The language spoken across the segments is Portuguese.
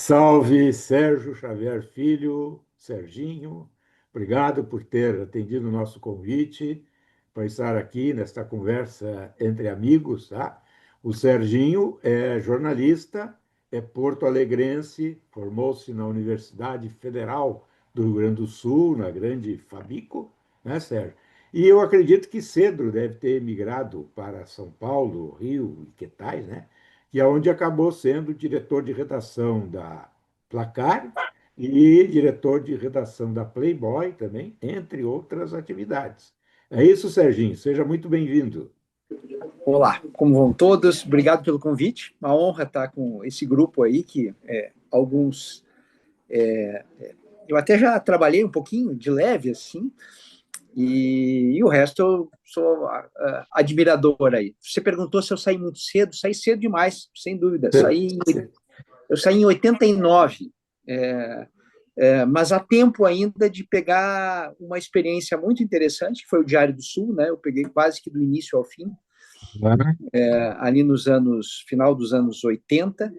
Salve, Sérgio Xavier Filho, Serginho. Obrigado por ter atendido o nosso convite para estar aqui nesta conversa entre amigos, tá? O Serginho é jornalista, é porto-alegrense, formou-se na Universidade Federal do Rio Grande do Sul, na grande Fabico, né, Sérgio? E eu acredito que cedo deve ter migrado para São Paulo, Rio e que tais, né? Que é onde acabou sendo diretor de redação da Placar e diretor de redação da Playboy também, entre outras atividades. É isso, Serginho. Seja muito bem-vindo. Olá, como vão todos? Obrigado pelo convite. Uma honra estar com esse grupo aí, que alguns. Eu até já trabalhei um pouquinho de leve, assim, e o resto eu sou admirador aí. Você perguntou se eu saí muito cedo, saí cedo demais, sem dúvida. Eu saí em 89, mas há tempo ainda de pegar uma experiência muito interessante, que foi o Diário do Sul, né? Eu peguei quase que do início ao fim, ali nos anos, final dos anos 80,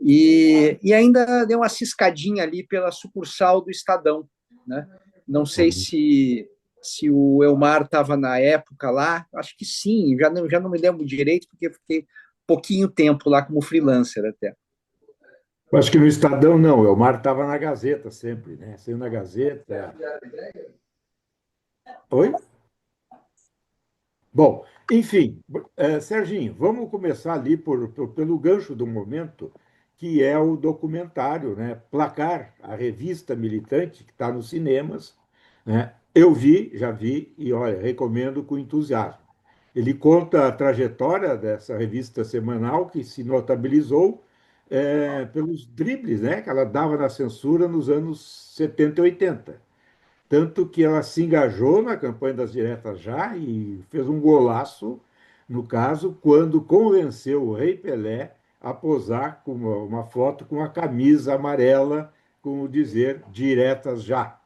e ainda deu uma ciscadinha ali pela sucursal do Estadão, né? Não sei se o Elmar estava na época lá, acho que sim, já não me lembro direito, porque eu fiquei pouquinho tempo lá como freelancer até. Acho que no Estadão não, o Elmar estava na Gazeta sempre, né? Saiu na Gazeta. Oi? Bom, enfim, Serginho, vamos começar ali pelo gancho do momento, que é o documentário, né? Placar, a revista militante que está nos cinemas, né? Eu vi, já vi, e olha, recomendo com entusiasmo. Ele conta a trajetória dessa revista semanal que se notabilizou pelos dribles, né, que ela dava na censura nos anos 70 e 80. Tanto que ela se engajou na campanha das diretas já e fez um golaço, no caso, quando convenceu o Rei Pelé a posar com uma foto com a camisa amarela, com o dizer diretas já.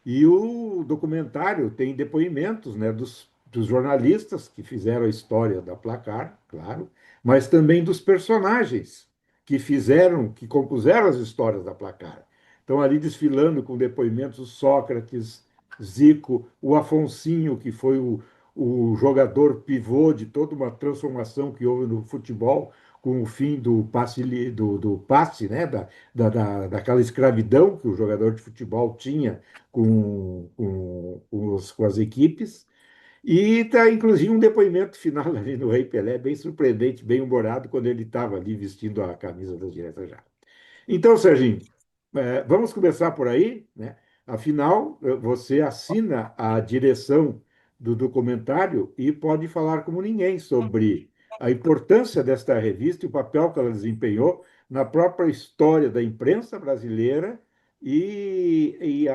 E o documentário tem depoimentos, né, dos jornalistas que fizeram a história da Placar, claro, mas também dos personagens que fizeram, que compuseram as histórias da Placar. Estão ali desfilando com depoimentos o Sócrates, Zico, o Afonsinho, que foi o jogador pivô de toda uma transformação que houve no futebol com o fim do passe, do passe, né, daquela escravidão que o jogador de futebol tinha com as equipes. E está, inclusive, um depoimento final ali no Rei Pelé, bem surpreendente, bem humorado, quando ele estava ali vestindo a camisa das diretas já. Então, Serginho, vamos começar por aí, né? Afinal, você assina a direção do documentário e pode falar como ninguém sobre a importância desta revista e o papel que ela desempenhou na própria história da imprensa brasileira e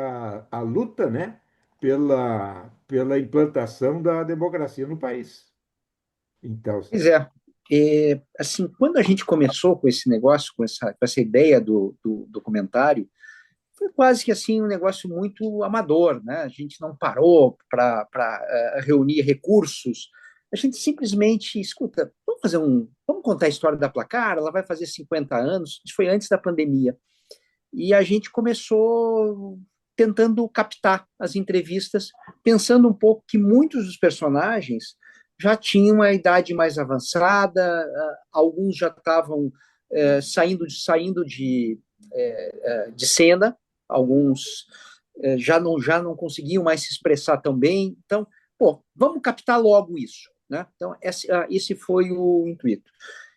a luta, né, pela implantação da democracia no país. Então, Pois Sérgio. é. Assim, quando a gente começou com esse negócio, com essa ideia do documentário, foi quase que assim um negócio muito amador, né? A gente não parou para reunir recursos. A gente simplesmente escuta, vamos contar a história da Placar, ela vai fazer 50 anos, isso foi antes da pandemia. E a gente começou tentando captar as entrevistas, pensando um pouco que muitos dos personagens já tinham a idade mais avançada, alguns já estavam saindo de cena, alguns já não conseguiam mais se expressar tão bem. Então, pô, vamos captar logo isso. Né? Então, esse foi o intuito.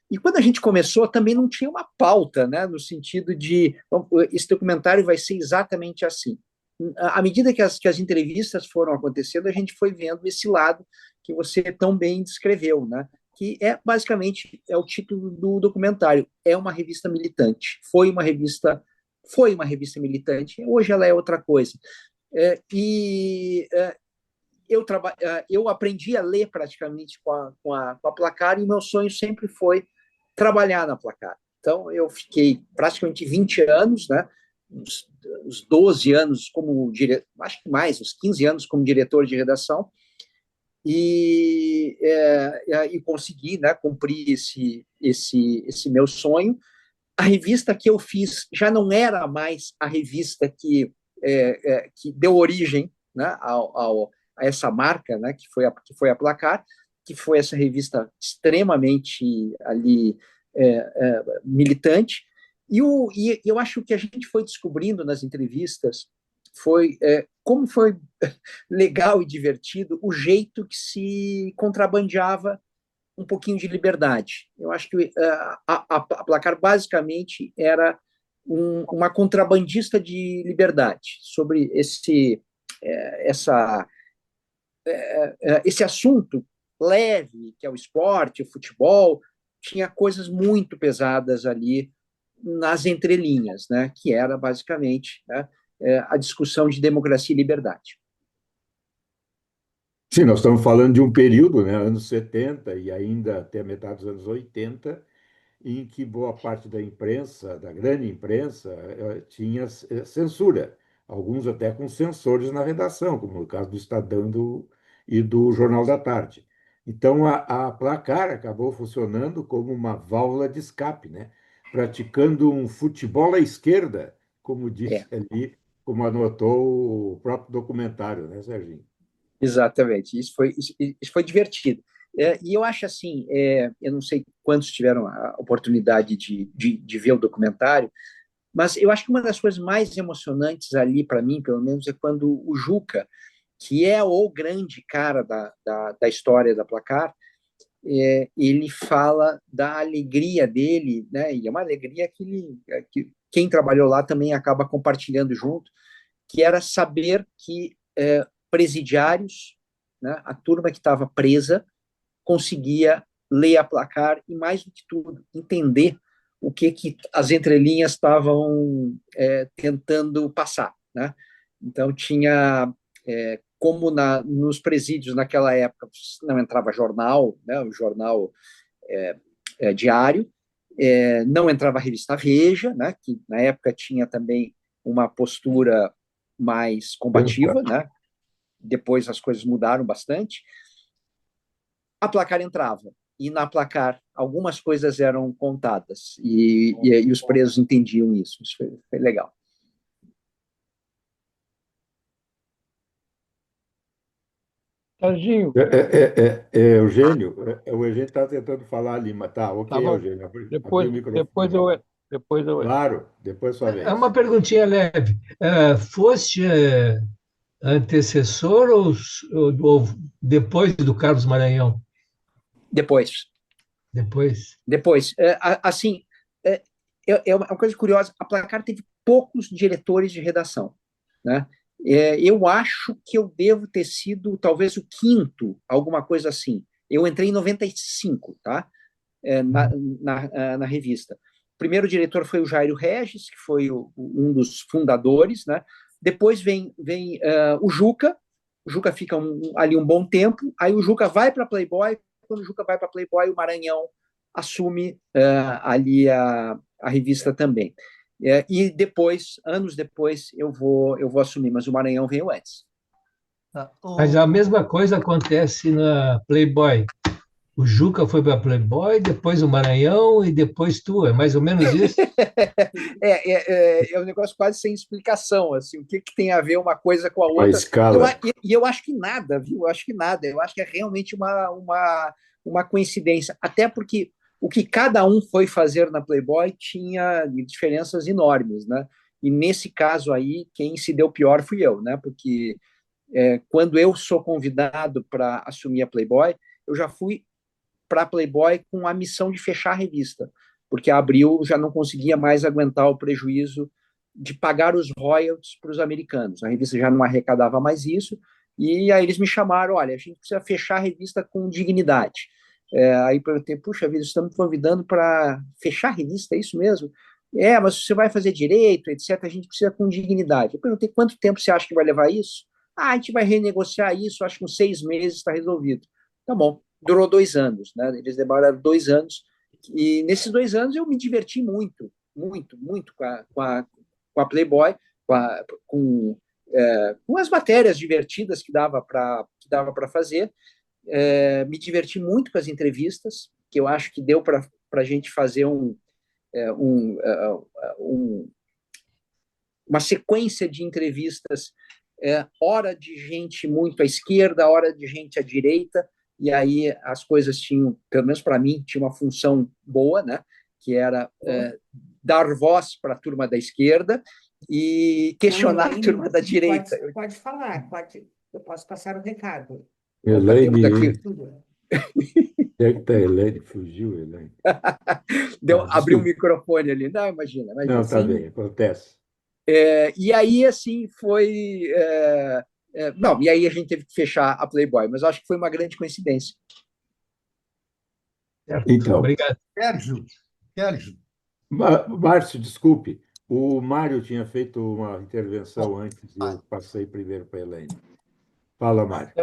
E quando a gente começou, também não tinha uma pauta, né? No sentido de esse documentário vai ser exatamente assim. À medida que as entrevistas foram acontecendo, a gente foi vendo esse lado que você tão bem descreveu, né? Que é basicamente o título do documentário. É uma revista militante. Foi uma revista militante. Hoje ela é outra coisa. Eu aprendi a ler praticamente com a Placar e meu sonho sempre foi trabalhar na Placar. Então, eu fiquei praticamente 20 anos, né? Uns 12 anos como diretor, acho que mais, uns 15 anos como diretor de redação, e consegui, né, cumprir esse meu sonho, a revista que eu fiz já não era mais a revista que deu origem, né, a essa marca, né, que foi a Placar, que foi essa revista extremamente ali militante. E eu acho que a gente foi descobrindo nas entrevistas foi como foi legal e divertido o jeito que se contrabandeava um pouquinho de liberdade. Eu acho que a Placar basicamente era uma contrabandista de liberdade sobre esse assunto leve, que é o esporte, o futebol, tinha coisas muito pesadas ali nas entrelinhas, né, que era basicamente, né, a discussão de democracia e liberdade. Sim, nós estamos falando de um período, né, anos 70 e ainda até a metade dos anos 80, em que boa parte da imprensa, da grande imprensa, tinha censura, alguns até com censores na redação, como no caso do Estadão e do Jornal da Tarde. Então, a Placar acabou funcionando como uma válvula de escape, né? Praticando um futebol à esquerda, como disse É, ali, como anotou o próprio documentário, né, Serginho? exatamente. Isso foi divertido. E eu acho assim, eu não sei quantos tiveram a oportunidade de ver o documentário, mas eu acho que uma das coisas mais emocionantes ali, para mim, pelo menos, é quando o Juca, que é o grande cara da história da Placar, ele fala da alegria dele, né? E é uma alegria que quem trabalhou lá também acaba compartilhando junto, que era saber que presidiários, né, a turma que estava presa, conseguia ler a Placar e, mais do que tudo, entender o que as entrelinhas estavam tentando passar, né? Então, tinha, como nos presídios naquela época não entrava jornal, né, o jornal diário, não entrava a revista Veja, né, que na época tinha também uma postura mais combativa, né? Depois as coisas mudaram bastante. A Placar entrava, e na Placar algumas coisas eram contadas, e os presos entendiam isso. Isso foi legal. Serginho, Eugênio, o Eugênio está tentando falar ali, mas tá, tá ok, bom. Eugênio, abriu Depois, o microfone. depois eu, depois eu. Claro, depois sua É uma vez. perguntinha leve. Foste antecessor ou depois do Carlos Maranhão? Depois, Depois? depois, assim, é, uma coisa curiosa. A Placar teve poucos diretores de redação, né? Eu acho que eu devo ter sido talvez o quinto, alguma coisa assim. Eu entrei em 95, tá? Na revista. O primeiro diretor foi o Jairo Regis, que foi um dos fundadores, né? Depois vem o Juca. O Juca fica ali um bom tempo. Aí o Juca vai para Playboy. Quando o Juca vai para Playboy, o Maranhão assume ali a revista também. E depois, anos depois, eu vou assumir, mas o Maranhão veio antes. Tá. Mas a mesma coisa acontece na Playboy. O Juca foi para Playboy, depois o Maranhão e depois tu. É mais ou menos isso? É um negócio quase sem explicação, assim, o que tem a ver uma coisa com a A outra. escala. Eu acho que nada, viu? Eu acho que nada. Eu acho que é realmente uma coincidência. Até porque o que cada um foi fazer na Playboy tinha diferenças enormes, né? E nesse caso aí, quem se deu pior fui eu, né? Porque quando eu sou convidado para assumir a Playboy, eu já fui para a Playboy com a missão de fechar a revista, porque a Abril já não conseguia mais aguentar o prejuízo de pagar os royalties para os americanos. A revista já não arrecadava mais isso, e aí eles me chamaram, olha, a gente precisa fechar a revista com dignidade. Aí eu perguntei, puxa vida, estamos me convidando para fechar a revista, é isso mesmo? Mas você vai fazer direito, etc., a gente precisa com dignidade. Eu perguntei, quanto tempo você acha que vai levar isso? A gente vai renegociar isso, acho que com 6 meses está resolvido. Tá bom, durou 2 anos, né? Eles demoraram 2 anos, e nesses 2 anos eu me diverti muito, muito, muito com a Playboy, com as matérias divertidas que dava para fazer. Me diverti muito com as entrevistas, que eu acho que deu para a gente fazer uma sequência de entrevistas, hora de gente muito à esquerda, hora de gente à direita, e aí as coisas tinham, pelo menos para mim, tinha uma função boa, né? Que era dar voz para a turma da esquerda e questionar a turma da direita. Pode falar, eu posso passar o recado. Elaine, onde está a Elaine? Fugiu, Elaine. Abriu o microfone ali. Não, imagina. Não, está bem, acontece. E aí, assim, foi... não, e aí a gente teve que fechar a Playboy, mas eu acho que foi uma grande coincidência. Então, Obrigado. Sérgio, Márcio, desculpe, o Mário tinha feito uma intervenção antes e eu passei primeiro para a Elaine. Fala, Mário.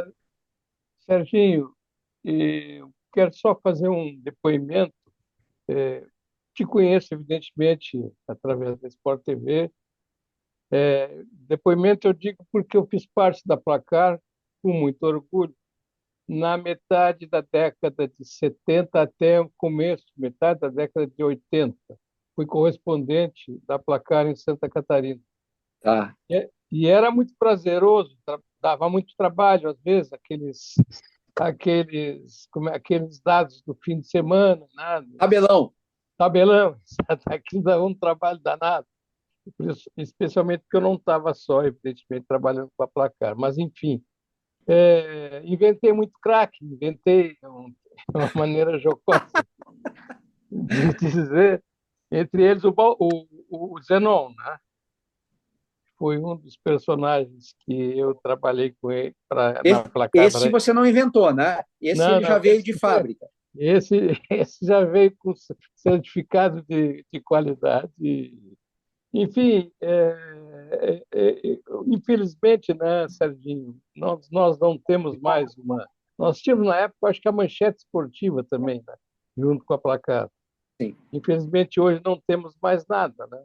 Serginho, eu quero só fazer um depoimento. Te conheço, evidentemente, através da Sport TV. Depoimento eu digo porque eu fiz parte da Placar, com muito orgulho, na metade da década de 70 até o começo, metade da década de 80. Fui correspondente da Placar em Santa Catarina. Tá. E era muito prazeroso, dava muito trabalho, às vezes, aqueles dados do fim de semana, nada. Tabelão, aquilo dava um trabalho danado, especialmente porque eu não estava só, evidentemente, trabalhando com a Placar. Mas, enfim, inventei muito craque, inventei uma maneira jocosa de dizer, entre eles o Zenon, né? Foi um dos personagens que eu trabalhei com ele na Placar. Esse você não inventou, né? Ele já veio de fábrica. Esse já veio com certificado de qualidade. Enfim, infelizmente, né, Serginho, nós não temos mais uma... Nós tínhamos, na época, acho que a Manchete Esportiva também, né, junto com a Placar. Sim. Infelizmente, hoje não temos mais nada, né?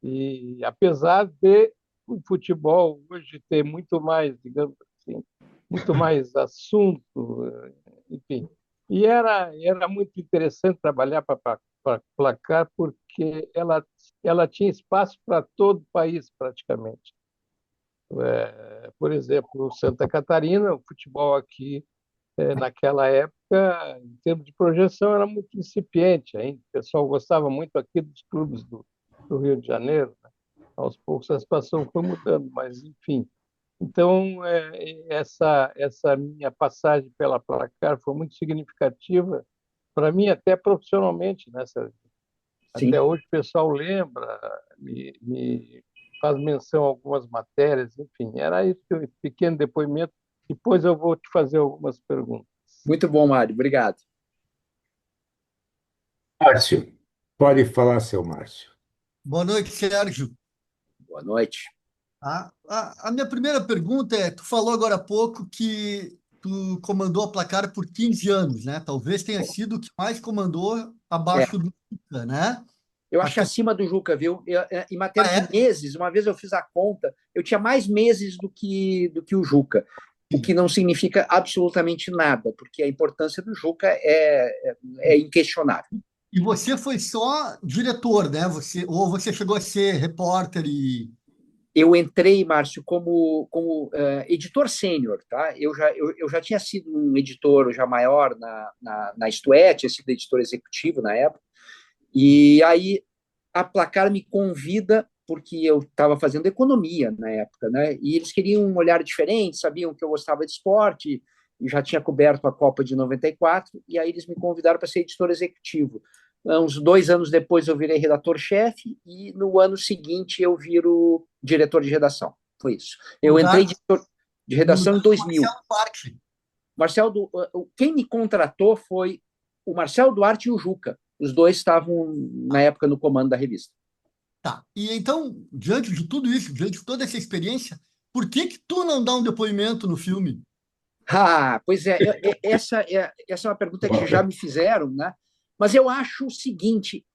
E apesar de o futebol hoje ter muito mais, digamos assim, muito mais assunto, enfim. E era muito interessante trabalhar para a Placar, porque ela tinha espaço para todo o país, praticamente. Por exemplo, Santa Catarina, o futebol aqui, naquela época, em termos de projeção, era muito incipiente ainda. O pessoal gostava muito aqui dos clubes do Rio de Janeiro, né? Aos poucos a situação foi mudando, mas, enfim. Então, essa minha passagem pela Placar foi muito significativa para mim, até profissionalmente, né, Sérgio? Até hoje o pessoal lembra, me faz menção a algumas matérias, enfim, era isso, um pequeno depoimento. Depois eu vou te fazer algumas perguntas. Muito bom, Mário, obrigado. Márcio, pode falar, seu Márcio. boa noite, Sérgio. Boa noite. A minha primeira pergunta tu falou agora há pouco que tu comandou a Placar por 15 anos, né? Talvez tenha sido o que mais comandou abaixo do Juca, né? Eu acho que acima do Juca, viu? Em matéria de meses, uma vez eu fiz a conta, eu tinha mais meses do que o Juca, o que não significa absolutamente nada, porque a importância do Juca é inquestionável. E você foi só diretor, né? Ou você chegou a ser repórter e... Eu entrei, Márcio, como editor sênior, tá? Eu já tinha sido um editor já maior na Isto É, tinha sido editor executivo na época, e aí a Placar me convida, porque eu estava fazendo economia na época, né? E eles queriam um olhar diferente, sabiam que eu gostava de esporte, e já tinha coberto a Copa de 94, e aí eles me convidaram para ser editor executivo. Uns 2 anos depois eu virei redator-chefe e no ano seguinte eu viro diretor de redação. Foi isso. Eu entrei diretor de redação em 2000. Quem me contratou foi o Marcelo Duarte e o Juca. Os dois estavam, na época, no comando da revista. Tá. E então, diante de tudo isso, diante de toda essa experiência, por que tu não dá um depoimento no filme? Pois essa é uma pergunta que já me fizeram, né? Mas eu acho o seguinte,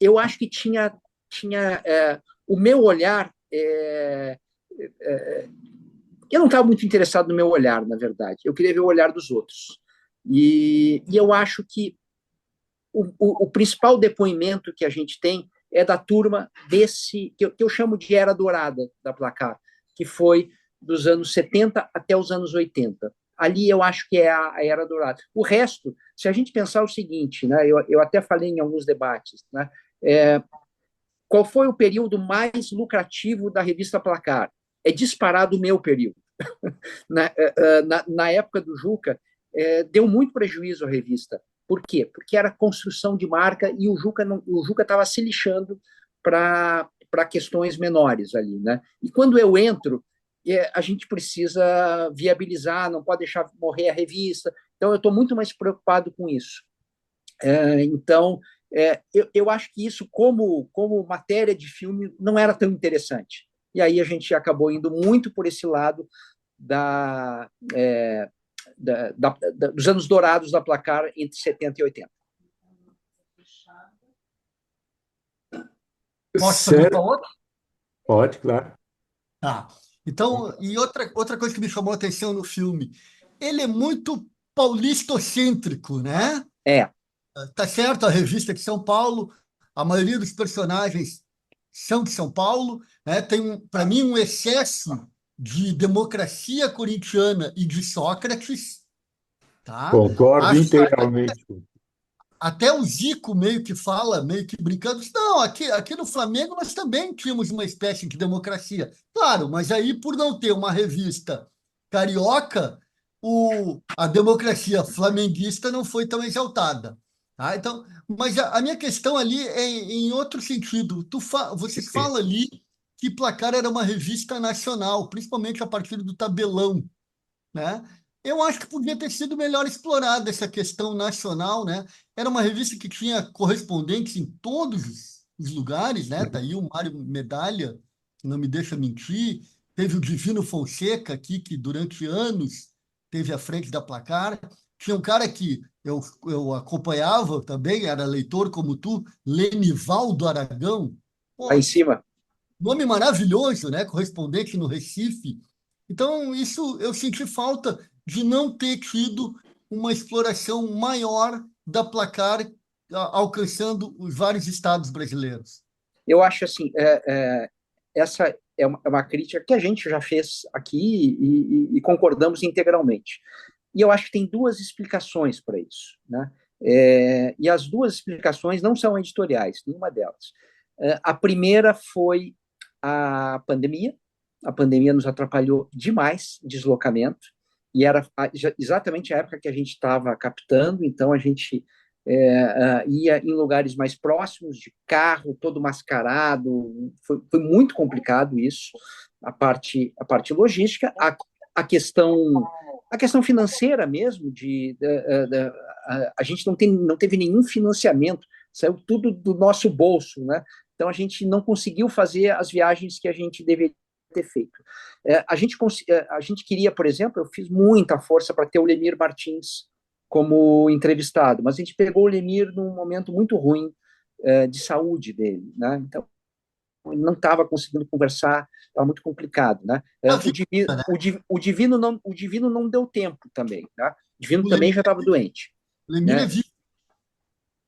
eu acho que tinha o meu olhar, eu não estava muito interessado no meu olhar, na verdade, eu queria ver o olhar dos outros. E eu acho que o principal depoimento que a gente tem é da turma desse, que eu chamo de Era Dourada da Placar, que foi dos anos 70 até os anos 80. Ali eu acho que é a Era Dourada. O resto, se a gente pensar o seguinte, né, eu até falei em alguns debates, né, qual foi o período mais lucrativo da revista Placar? É disparado o meu período. Na época do Juca, deu muito prejuízo à revista. Por quê? Porque era construção de marca e o Juca estava se lixando para questões menores ali, né? E quando eu entro, a gente precisa viabilizar, não pode deixar morrer a revista. Então, eu estou muito mais preocupado com isso. Então, eu acho que isso, como matéria de filme, não era tão interessante. E aí a gente acabou indo muito por esse lado dos anos dourados da Placar entre 70 e 80. Posso perguntar outra? Pode, claro. Tá. Então, e outra coisa que me chamou a atenção no filme, ele é muito paulistocêntrico, né? Tá certo, a revista é de São Paulo, a maioria dos personagens são de São Paulo, né? Tem, para mim, um excesso de democracia corintiana e de Sócrates, tá? Concordo Acho que integralmente. até o Zico meio que fala, meio que brincando, não, aqui no Flamengo nós também tínhamos uma espécie de democracia. Claro, mas aí por não ter uma revista carioca, a democracia flamenguista não foi tão exaltada. Tá? Então, mas a minha questão ali é em outro sentido. Vocês falam ali que Placar era uma revista nacional, principalmente a partir do tabelão, né? Eu acho que podia ter sido melhor explorada essa questão nacional, né? Era uma revista que tinha correspondentes em todos os lugares, né? Tá aí o Mário Medalha, que não me deixa mentir. Teve o Divino Fonseca aqui, que durante anos teve à frente da Placar. Tinha um cara que eu acompanhava também, era leitor como tu, Lenivaldo Aragão. Pô, Lá em cima. nome maravilhoso, né? Correspondente no Recife. Então, isso eu senti falta de não ter tido uma exploração maior da Placar, alcançando os vários estados brasileiros. Eu acho assim, essa é uma crítica que a gente já fez aqui e concordamos integralmente. E eu acho que tem duas explicações para isso, né? E as duas explicações não são editoriais, nenhuma delas. A primeira foi a pandemia. A pandemia nos atrapalhou demais o deslocamento, e era exatamente a época que a gente estava captando, então a gente ia em lugares mais próximos, de carro, todo mascarado, foi muito complicado isso, a parte logística, a questão financeira mesmo, a gente não teve nenhum financiamento, saiu tudo do nosso bolso, né? Então a gente não conseguiu fazer as viagens que a gente deveria ter feito. A gente queria, por exemplo, eu fiz muita força para ter o Lemir Martins como entrevistado, mas a gente pegou o Lemir num momento muito ruim de saúde dele, né? Então ele não estava conseguindo conversar, estava muito complicado, né? O Divino não deu tempo também, né? O Divino também já estava doente. Lemir né? é vivo.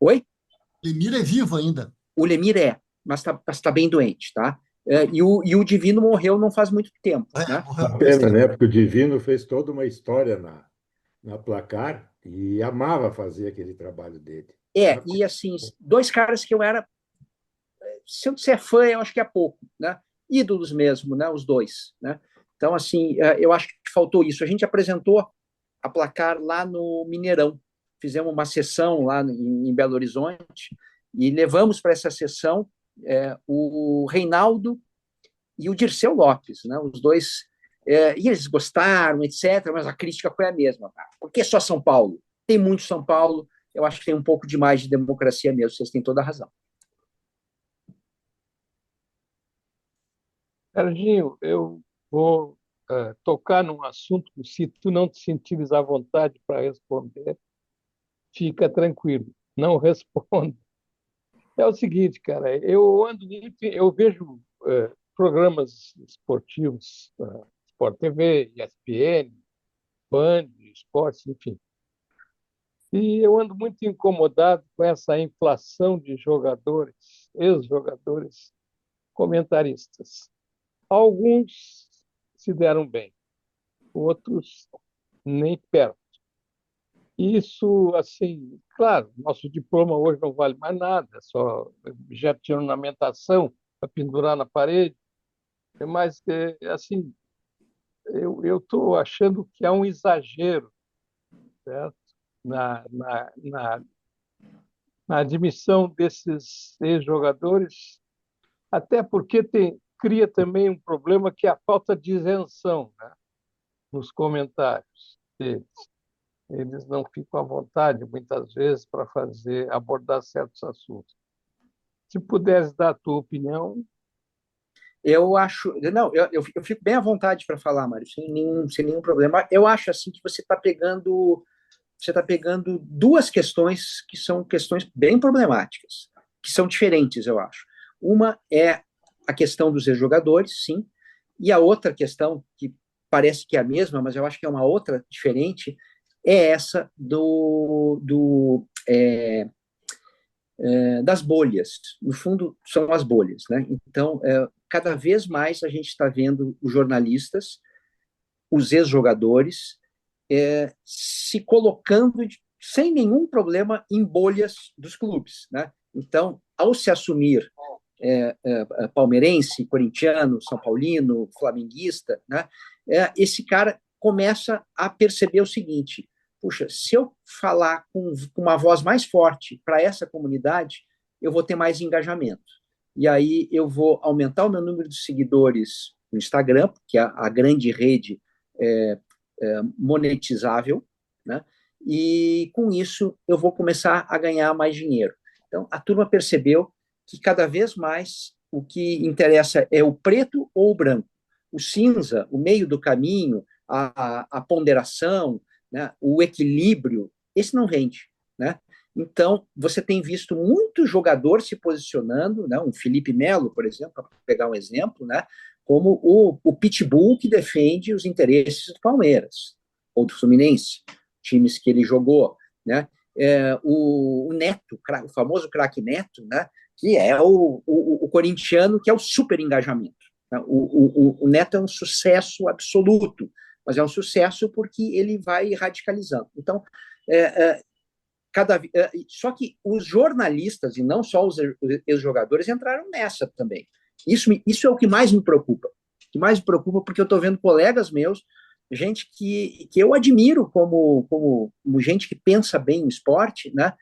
Oi? Lemir é vivo ainda. O Lemir mas está bem doente, tá? E o Divino morreu não faz muito tempo, né? Uma pena, né? Porque o Divino fez toda uma história na Placar e amava fazer aquele trabalho dele. E assim, dois caras que eu era, se eu disser fã, eu acho que é pouco, né? Ídolos mesmo, né? Os dois, né? Então, assim, eu acho que faltou isso. A gente apresentou a Placar lá no Mineirão. Fizemos uma sessão lá em Belo Horizonte e levamos para essa sessão o Reinaldo e o Dirceu Lopes, né? Os dois, e eles gostaram, etc., mas a crítica foi a mesma. Por que só São Paulo? Tem muito São Paulo, eu acho que tem um pouco de mais de democracia mesmo, vocês têm toda a razão. Serginho, eu vou tocar num assunto que, se tu não te sentires à vontade para responder, fica tranquilo, não responda. É o seguinte, cara, eu vejo programas esportivos, Sport TV, ESPN, Band, Esportes, enfim. E eu ando muito incomodado com essa inflação de jogadores, ex-jogadores, comentaristas. Alguns se deram bem, outros nem perto. Isso, assim, claro, nosso diploma hoje não vale mais nada, é só objeto de ornamentação para pendurar na parede, mas, assim, eu estou achando que há um exagero, certo? Na na admissão desses ex-jogadores, até porque cria também um problema que é a falta de isenção, né, nos comentários deles. Eles não ficam à vontade, muitas vezes, para abordar certos assuntos. Se pudesse dar a tua opinião. Eu acho. Não, eu fico bem à vontade para falar, Mário, sem nenhum problema. Eu acho assim que você está pegando. Você está pegando duas questões que são questões bem problemáticas, que são diferentes, eu acho. Uma é a questão dos ex-jogadores, sim, e a outra questão, que parece que é a mesma, mas eu acho que é uma outra diferente, é essa das bolhas. No fundo, são as bolhas, né? Então, cada vez mais a gente está vendo os jornalistas, os ex-jogadores, se colocando sem nenhum problema em bolhas dos clubes, né? Então, ao se assumir palmeirense, corintiano, são paulino, flamenguista, né? Esse cara começa a perceber o seguinte: puxa, se eu falar com uma voz mais forte para essa comunidade, eu vou ter mais engajamento. E aí eu vou aumentar o meu número de seguidores no Instagram, que é a grande rede monetizável, né? E com isso eu vou começar a ganhar mais dinheiro. Então a turma percebeu que cada vez mais o que interessa é o preto ou o branco. O cinza, o meio do caminho, a ponderação, né, o equilíbrio, esse não rende, né? Então, você tem visto muito jogador se posicionando, né, um Felipe Melo, por exemplo, para pegar um exemplo, né, como o pitbull que defende os interesses do Palmeiras, ou do Fluminense, times que ele jogou, né? O Neto, o famoso craque Neto, né, que é o corintiano, que é o super engajamento. Né? O Neto é um sucesso absoluto, mas é um sucesso porque ele vai radicalizando. Então, só que os jornalistas, e não só os jogadores, entraram nessa também. Isso é o que mais me preocupa. O que mais me preocupa porque eu estou vendo colegas meus, gente que eu admiro como gente que pensa bem no esporte, né,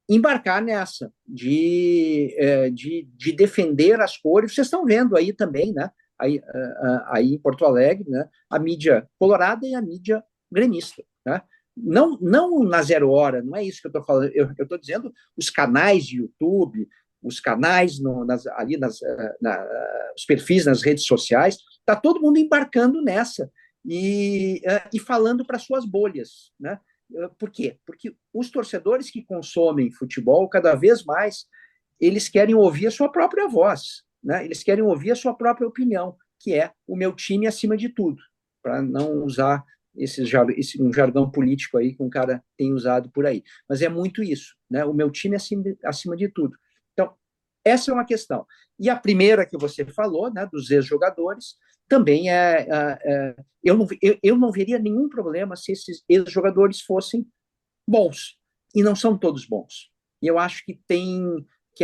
embarcar nessa, de defender as cores. Vocês estão vendo aí também, né, aí em Porto Alegre, né, a mídia colorada e a mídia gremista, né? Não na Zero Hora, não é isso que eu estou falando. Eu estou dizendo os canais de YouTube, os canais os perfis nas redes sociais, está todo mundo embarcando nessa e falando para suas bolhas, né? Por quê? Porque os torcedores que consomem futebol, cada vez mais, eles querem ouvir a sua própria voz, né? Eles querem ouvir a sua própria opinião, que é o meu time acima de tudo, para não usar um jargão político aí que um cara tem usado por aí. Mas é muito isso, né? O meu time acima de tudo. Então, essa é uma questão. E a primeira que você falou, né, dos ex-jogadores, também eu não veria nenhum problema se esses ex-jogadores fossem bons. E não são todos bons. E eu acho que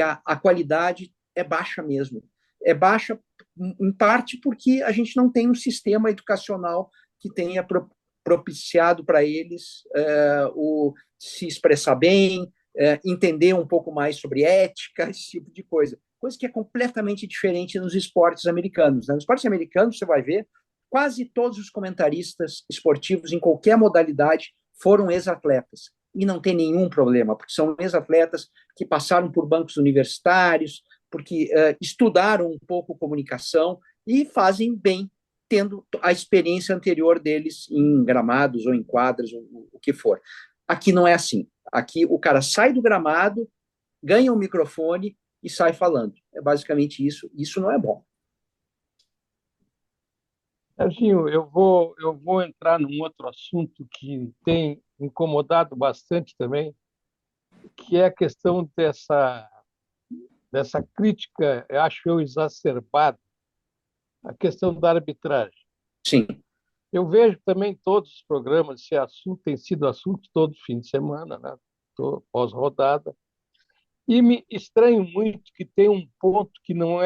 a qualidade é baixa mesmo. É baixa, em parte, porque a gente não tem um sistema educacional que tenha propiciado para eles se expressar bem, entender um pouco mais sobre ética, esse tipo de coisa. Coisa que é completamente diferente nos esportes americanos. Nos esportes americanos, você vai ver, quase todos os comentaristas esportivos, em qualquer modalidade, foram ex-atletas. E não tem nenhum problema, porque são ex-atletas que passaram por bancos universitários, porque estudaram um pouco comunicação e fazem bem, tendo a experiência anterior deles em gramados ou em quadras, o que for. Aqui não é assim. Aqui o cara sai do gramado, ganha um microfone e sai falando. É basicamente isso. Isso não é bom. Serginho, eu vou entrar num outro assunto que tem incomodado bastante também, que é a questão dessa crítica, eu acho eu, exacerbada, a questão da arbitragem. Sim, Eu vejo também todos os programas, esse assunto tem sido assunto todo fim de semana, né? Pós-rodada. E me estranho muito que tem um ponto que não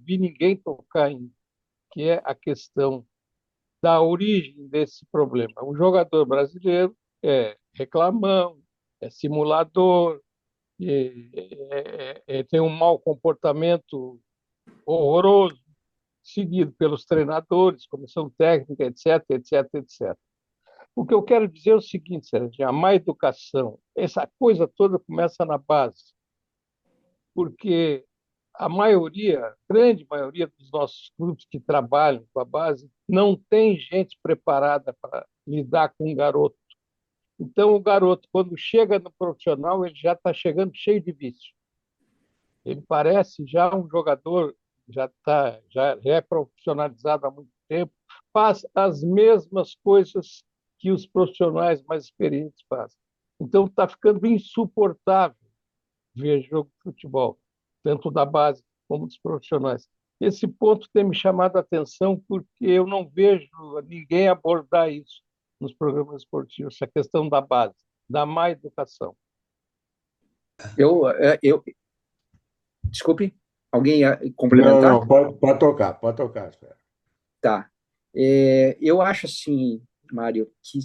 vi ninguém tocar em, que é a questão da origem desse problema. O jogador brasileiro é reclamão, é simulador, tem um mau comportamento horroroso, seguido pelos treinadores, comissão técnica, etc, etc, etc. O que eu quero dizer é o seguinte, Sérgio, a má educação, essa coisa toda começa na base, porque a maioria, grande maioria dos nossos clubes que trabalham com a base, não tem gente preparada para lidar com um garoto. Então, o garoto, quando chega no profissional, ele já está chegando cheio de vício. Ele parece já um jogador, já é profissionalizado há muito tempo, faz as mesmas coisas que os profissionais mais experientes fazem. Então, está ficando insuportável ver jogo de futebol, tanto da base como dos profissionais. Esse ponto tem me chamado a atenção porque eu não vejo ninguém abordar isso nos programas esportivos, essa questão da base, da má educação. eu desculpe, alguém ia Não, complementar? não, pode tocar, pode tocar. Espera. Tá. Eu acho assim, Mário, que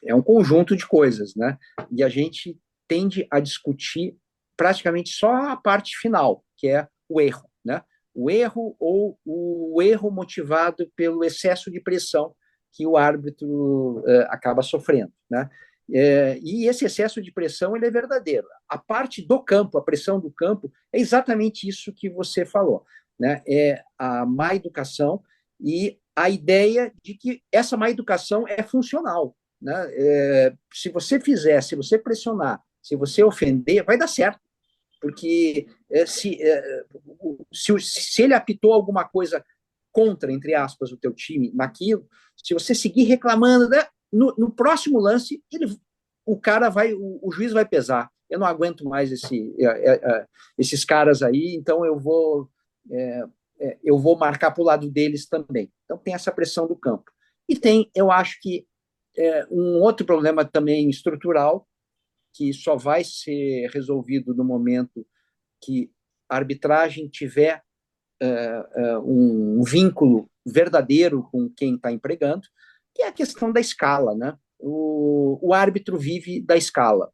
é um conjunto de coisas, né? E a gente tende a discutir praticamente só a parte final, que é o erro, né? O erro ou o erro motivado pelo excesso de pressão que o árbitro acaba sofrendo, né? E esse excesso de pressão ele é verdadeiro. A parte do campo, a pressão do campo, é exatamente isso que você falou, né? É a má educação e a ideia de que essa má educação é funcional, né? Se você fizer, se você pressionar, se você ofender, vai dar certo, porque se ele apitou alguma coisa contra, entre aspas, o teu time naquilo, se você seguir reclamando, né, no próximo lance, o juiz vai pesar. Eu não aguento mais esses caras aí, então eu vou marcar para o lado deles também. Então tem essa pressão do campo. E tem, eu acho que um outro problema também estrutural, que só vai ser resolvido no momento que a arbitragem tiver um vínculo verdadeiro com quem está empregando, que é a questão da escala, né? O árbitro vive da escala.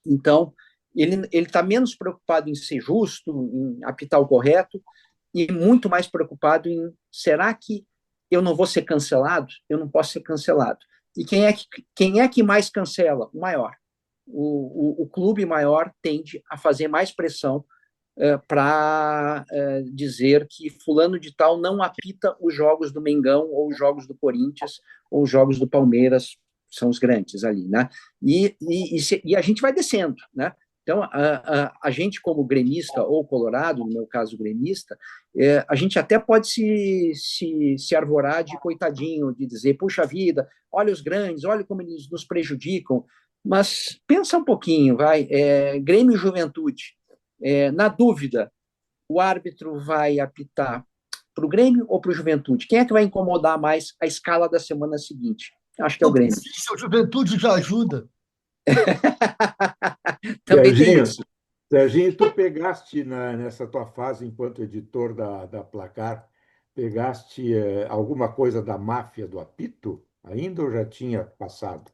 Então, ele está menos preocupado em ser justo, em apitar o correto, e muito mais preocupado em será que eu não vou ser cancelado? Eu não posso ser cancelado. E quem é que mais cancela? O maior. O clube maior tende a fazer mais pressão para dizer que fulano de tal não apita os jogos do Mengão ou os jogos do Corinthians ou os jogos do Palmeiras, são os grandes ali, né? E a gente vai descendo, né? Então, a gente como gremista ou colorado, no meu caso gremista, a gente até pode se arvorar de coitadinho, de dizer, puxa vida, olha os grandes, olha como eles nos prejudicam, mas pensa um pouquinho, vai, Grêmio e Juventude, na dúvida, o árbitro vai apitar para o Grêmio ou para o Juventude? Quem é que vai incomodar mais a escala da semana seguinte? Acho que é o Grêmio. Se a Juventude já ajuda. Também tem isso. Serginho, tu pegaste nessa tua fase enquanto editor da Placar, pegaste alguma coisa da máfia do apito ainda ou já tinha passado?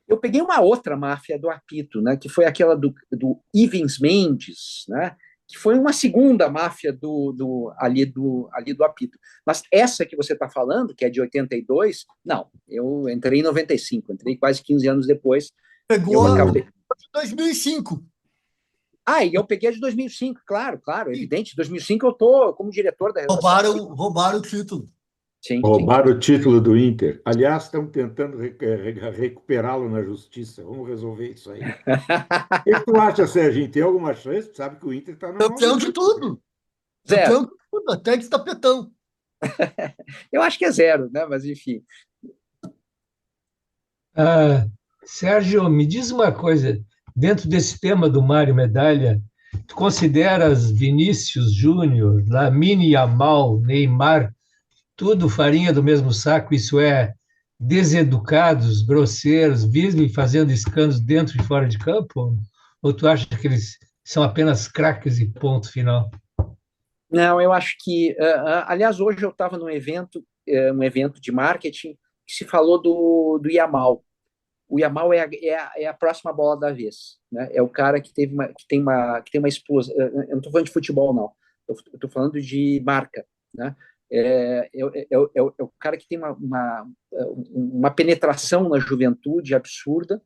Eu peguei uma outra máfia do apito, né, que foi aquela do Ivens Mendes, né, que foi uma segunda máfia ali do apito. Mas essa que você está falando, que é de 82, não, eu entrei em 95, entrei quase 15 anos depois. Pegou acabei... de 2005. E eu peguei a de 2005, claro, evidente. Em 2005 eu estou como diretor da redação. Roubaram o título. Sim, roubaram o título do Inter. Aliás, estão tentando recuperá-lo na justiça. Vamos resolver isso aí. O que tu acha, Serginho? Tem alguma chance? Tu sabe que o Inter está no campeão de tudo. Zero. Campeão de tudo, até de tapetão. Eu acho que é zero, né? Mas enfim. Ah, Sérgio, me diz uma coisa, dentro desse tema do Mário Medalha, tu consideras Vinícius Júnior, Lamine Yamal, Neymar, tudo farinha do mesmo saco, isso é, deseducados, grosseiros, vivem fazendo escândalos dentro e fora de campo? Ou tu acha que eles são apenas craques e ponto final? Não, eu acho que, aliás, hoje eu estava num evento, um evento de marketing, que se falou do Yamal. O Yamal é a próxima bola da vez, né? É o cara que tem uma explosão. Eu não estou falando de futebol, não. Eu estou falando de marca, né? É o cara que tem uma penetração na juventude absurda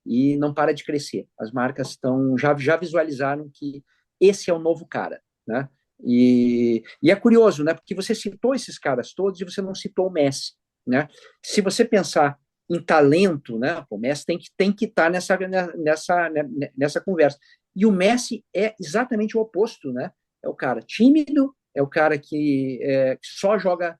e não para de crescer. As marcas já visualizaram que esse é o novo cara, né? E é curioso, né? Porque você citou esses caras todos e você não citou o Messi, né? Se você pensar em talento, né? O Messi tem que estar nessa conversa. E o Messi é exatamente o oposto, né? É o cara tímido, é o cara que só joga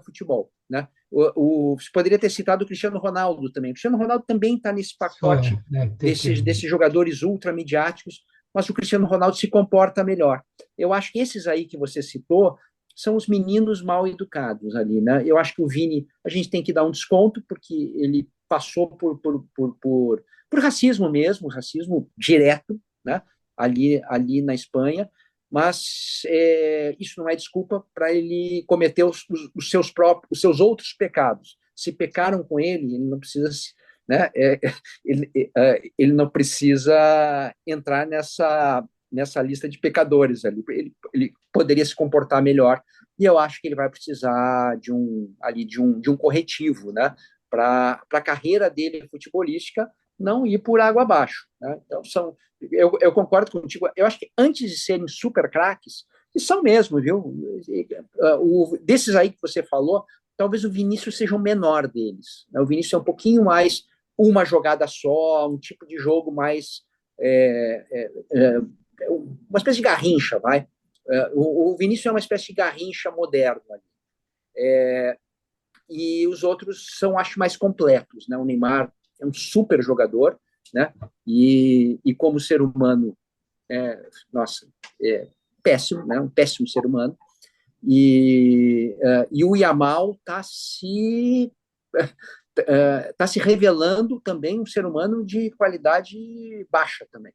futebol, né? Você poderia ter citado o Cristiano Ronaldo também. O Cristiano Ronaldo também está nesse Só, pacote né, tem que... desses jogadores ultramediáticos, mas o Cristiano Ronaldo se comporta melhor. Eu acho que esses aí que você citou são os meninos mal educados ali, né? Eu acho que o Vini, a gente tem que dar um desconto, porque ele passou por racismo mesmo, racismo direto, né? Ali na Espanha, mas isso não é desculpa para ele cometer os seus outros pecados. Se pecaram com ele não precisa, né? Ele não precisa entrar nessa lista de pecadores ali. Ele poderia se comportar melhor, e eu acho que ele vai precisar de um corretivo, né? Para a carreira dele futebolística não ir por água abaixo, né? Então eu concordo contigo. Eu acho que antes de serem super craques, que são mesmo, viu? Desses aí que você falou, talvez o Vinícius seja o menor deles, né? O Vinícius é um pouquinho mais uma jogada só, um tipo de jogo mais uma espécie de garrincha, vai. O Vinícius é uma espécie de garrincha moderno ali. E os outros são, acho, mais completos, né? O Neymar é um super jogador, né? E como ser humano, nossa, péssimo, né? Um péssimo ser humano. E o Yamal está se revelando também um ser humano de qualidade baixa também.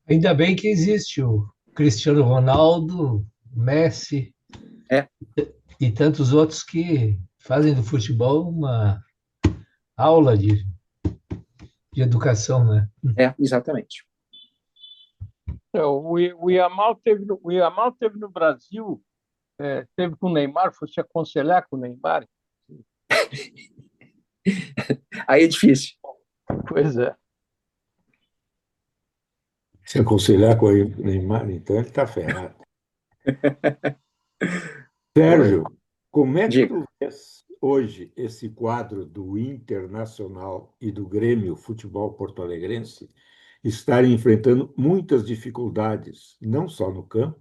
Ainda bem que existe o Cristiano Ronaldo, Messi É, e tantos outros que fazem do futebol uma aula de educação, né? exatamente. O Yamal teve no Brasil, teve com o Neymar, foi se aconselhar com o Neymar. Aí é difícil. Pois é. Se aconselhar com o Neymar, então ele está ferrado. Sérgio, como é que Diga. tu vês hoje esse quadro do Internacional e do Grêmio Futebol Porto-Alegrense estarem enfrentando muitas dificuldades, não só no campo,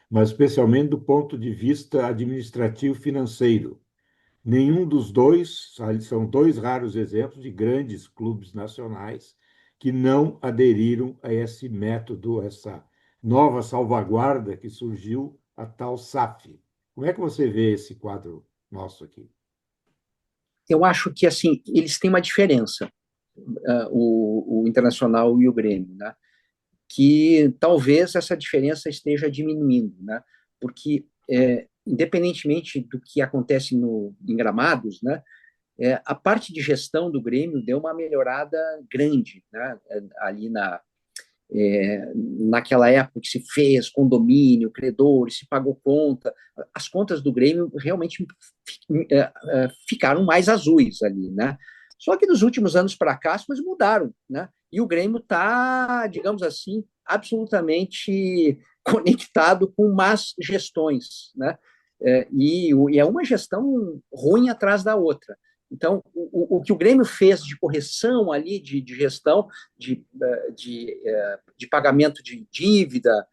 mas especialmente do ponto de vista administrativo-financeiro? Nenhum dos dois, são dois raros exemplos de grandes clubes nacionais que não aderiram a esse método, essa nova salvaguarda que surgiu, a tal SAF. Como é que você vê esse quadro nosso aqui? Eu acho que assim eles têm uma diferença, o Internacional e o Grêmio, né? Que talvez essa diferença esteja diminuindo, né? Porque independentemente do que acontece em Gramados, né? A parte de gestão do Grêmio deu uma melhorada grande, né? Ali naquela época que se fez condomínio, credores, se pagou conta, as contas do Grêmio realmente ficaram mais azuis ali, né? Só que nos últimos anos para cá as coisas mudaram, né? E o Grêmio está, digamos assim, absolutamente conectado com más gestões, né? E é uma gestão ruim atrás da outra. Então, o que o Grêmio fez de correção ali, de gestão, de pagamento de dívida,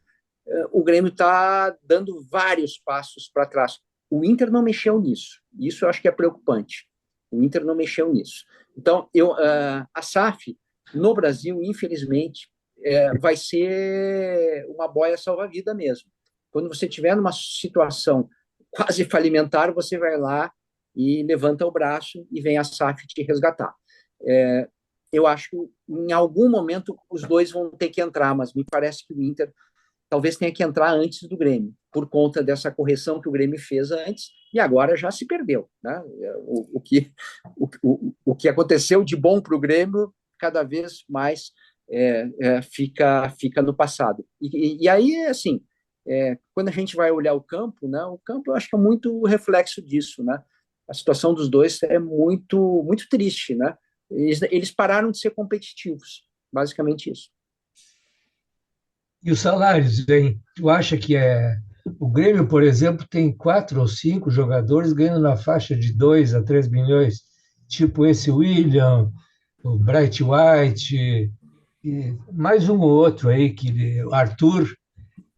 o Grêmio está dando vários passos para trás. O Inter não mexeu nisso. Isso eu acho que é preocupante. O Inter não mexeu nisso. Então, a SAF, no Brasil, infelizmente, vai ser uma boia salva-vida mesmo. Quando você estiver numa situação quase falimentar, você vai lá e levanta o braço e vem a SAF te resgatar. Eu acho que em algum momento os dois vão ter que entrar, mas me parece que o Inter talvez tenha que entrar antes do Grêmio, por conta dessa correção que o Grêmio fez antes, e agora já se perdeu. Né? O que aconteceu de bom para o Grêmio, cada vez mais fica no passado. E aí, assim, quando a gente vai olhar o campo, né, o campo eu acho que é muito reflexo disso. Né? A situação dos dois é muito, muito triste. Né? Eles pararam de ser competitivos, basicamente isso. E os salários, hein? Tu acha que o Grêmio, por exemplo, tem 4 ou 5 jogadores ganhando na faixa de 2 a 3 milhões, tipo esse William, o Bright White, e mais um ou outro aí, o Arthur.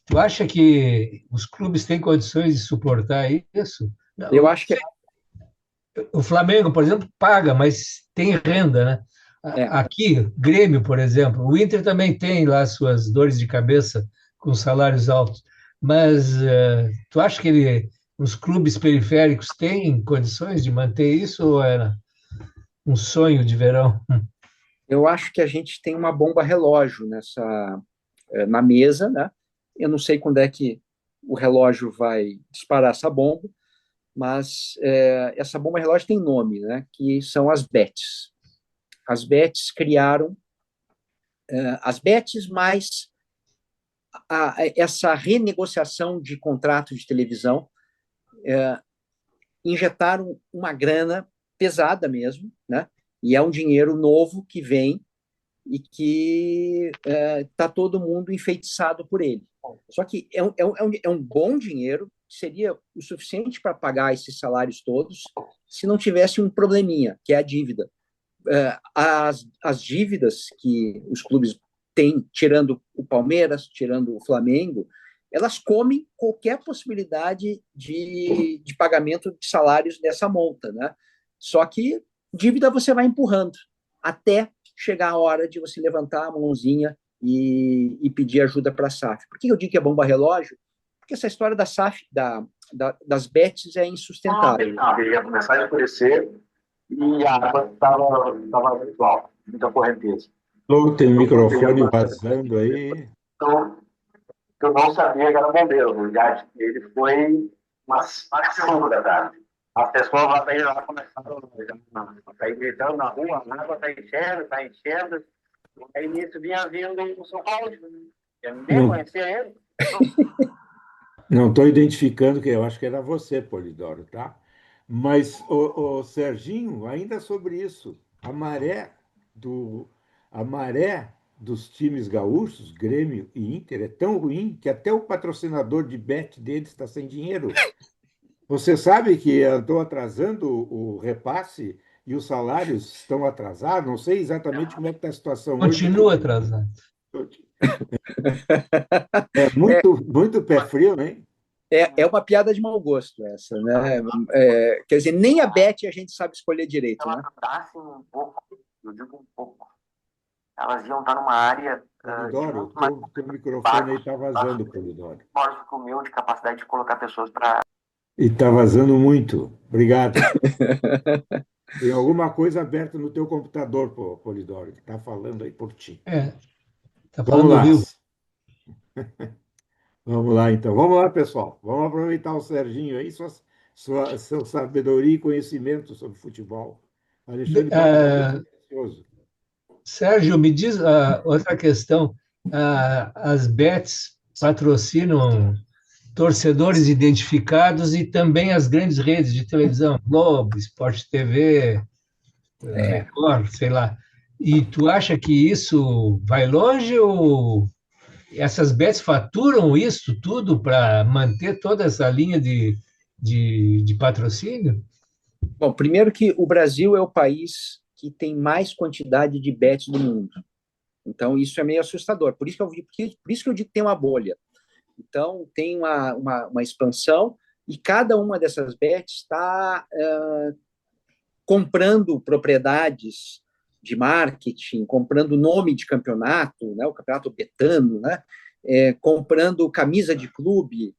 Tu acha que os clubes têm condições de suportar isso? Eu acho que O Flamengo, por exemplo, paga, mas tem renda, né? Aqui, Grêmio, por exemplo, o Inter também tem lá suas dores de cabeça com salários altos, mas tu acha que os clubes periféricos têm condições de manter isso ou era um sonho de verão? eu acho que a gente tem uma bomba relógio na mesa, né? Eu não sei quando é que o relógio vai disparar essa bomba, mas essa bomba relógio tem nome, né? Que são as bets. As bets criaram as bets mais essa renegociação de contrato de televisão injetaram uma grana pesada mesmo, né? E é um dinheiro novo que vem e que está todo mundo enfeitiçado por ele. Só que é um bom dinheiro, seria o suficiente para pagar esses salários todos se não tivesse um probleminha, que é a dívida. As dívidas que os clubes têm, tirando o Palmeiras, tirando o Flamengo, elas comem qualquer possibilidade de pagamento de salários dessa monta, né? Só que dívida você vai empurrando até chegar a hora de você levantar a mãozinha e pedir ajuda para a SAF. Por que eu digo que é bomba relógio? Porque essa história da SAF, das bets, é insustentável. Ia começar a escurecer e a água estava igual, muita correnteza. Tem o microfone vazando aí. Então, eu não sabia que era bombeiro. Na verdade, ele foi umas 5 da tarde. As pessoas lá começaram a sair gritando na rua, a água está enchendo, está enchendo. Aí nisso vinha vindo o São Paulo. Eu nem conhecia ele. Não estou identificando, que eu acho que era você, Polidoro, tá? Mas, o Serginho, ainda sobre isso, a maré dos times gaúchos, Grêmio e Inter, é tão ruim que até o patrocinador de bet deles está sem dinheiro. Você sabe que andou atrasando o repasse e os salários estão atrasados? Não sei exatamente como é que está a situação hoje. Continua atrasado. É muito pé frio, né? É uma piada de mau gosto essa, né? Quer dizer, nem a Bet a gente sabe escolher direito, né? Elas um pouco, eu digo um pouco. Elas iam estar numa área... Polidoro, teu microfone aí está vazando, Polidoro. Maior que o meu, de capacidade de colocar pessoas para... E está vazando muito. Obrigado. Tem alguma coisa aberta no teu computador, Polidoro, que está falando aí por ti. Está falando do Rio. Vamos lá, então. Vamos lá, pessoal. Vamos aproveitar o Serginho aí, sua sabedoria e conhecimento sobre futebol. Alexandre, Sérgio, me diz outra questão. As bets patrocinam torcedores identificados e também as grandes redes de televisão, Globo, Sport TV, Record, sei lá. E tu acha que isso vai longe ou essas bets faturam isso tudo para manter toda essa linha de patrocínio? Bom, primeiro que o Brasil é o país que tem mais quantidade de bets do mundo. Então, isso é meio assustador. Por isso que eu digo que tem uma bolha. Então, tem uma expansão e cada uma dessas bets está comprando propriedades de marketing, comprando nome de campeonato, né, o campeonato betano, né, comprando camisa de clube,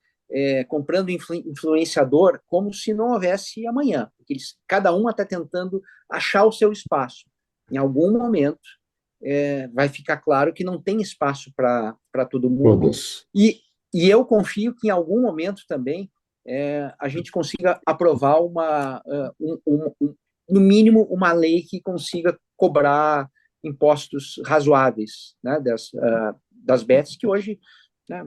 comprando influenciador, como se não houvesse amanhã. Porque cada uma está tentando achar o seu espaço. Em algum momento, vai ficar claro que não tem espaço para todo mundo. E eu confio que em algum momento também a gente consiga aprovar no mínimo uma lei que consiga cobrar impostos razoáveis, né, das bets, que hoje, né,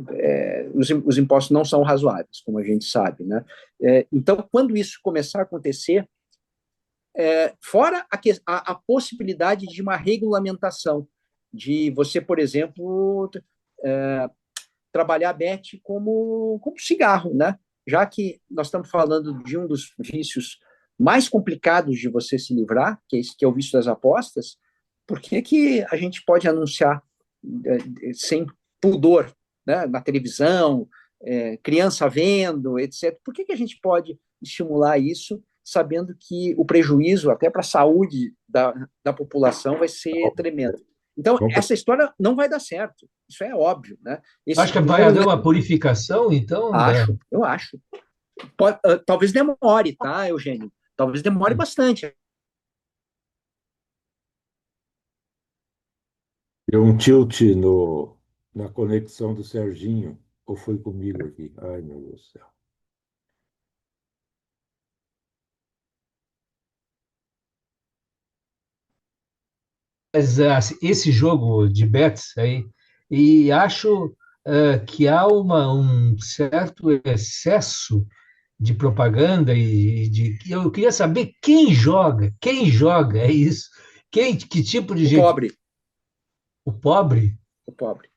os impostos não são razoáveis, como a gente sabe, né? Então, quando isso começar a acontecer, fora a possibilidade de uma regulamentação, de você, por exemplo, trabalhar a bet como cigarro, né? Já que nós estamos falando de um dos vícios mais complicados de você se livrar, que é o vício das apostas, por que a gente pode anunciar sem pudor, né, na televisão, criança vendo, etc. Por que a gente pode estimular isso, sabendo que o prejuízo, até para a saúde da população, vai ser tremendo? Então, essa história não vai dar certo. Isso é óbvio, né? Acho que vai haver uma purificação, então? Eu acho. Talvez demore, tá, Eugênio? Talvez demore bastante. Deu um tilt na conexão do Serginho, ou foi comigo aqui? Ai, meu Deus do céu. Mas esse jogo de bets aí, e acho que há um certo excesso de propaganda eu queria saber quem joga, é isso? Que tipo de gente? Pobre. O pobre? O pobre.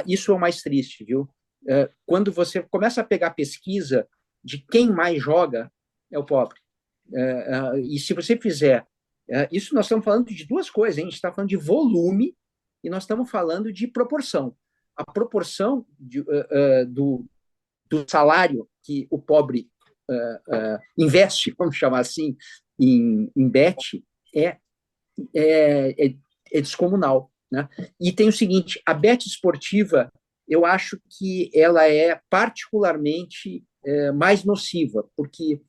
Isso é o mais triste, viu? Quando você começa a pegar pesquisa de quem mais joga, é o pobre. E se você fizer... isso nós estamos falando de duas coisas, hein? A gente está falando de volume e nós estamos falando de proporção. A proporção do salário que o pobre investe, vamos chamar assim, em bet, é descomunal, né? E tem o seguinte, a bet esportiva, eu acho que ela é particularmente mais nociva, porque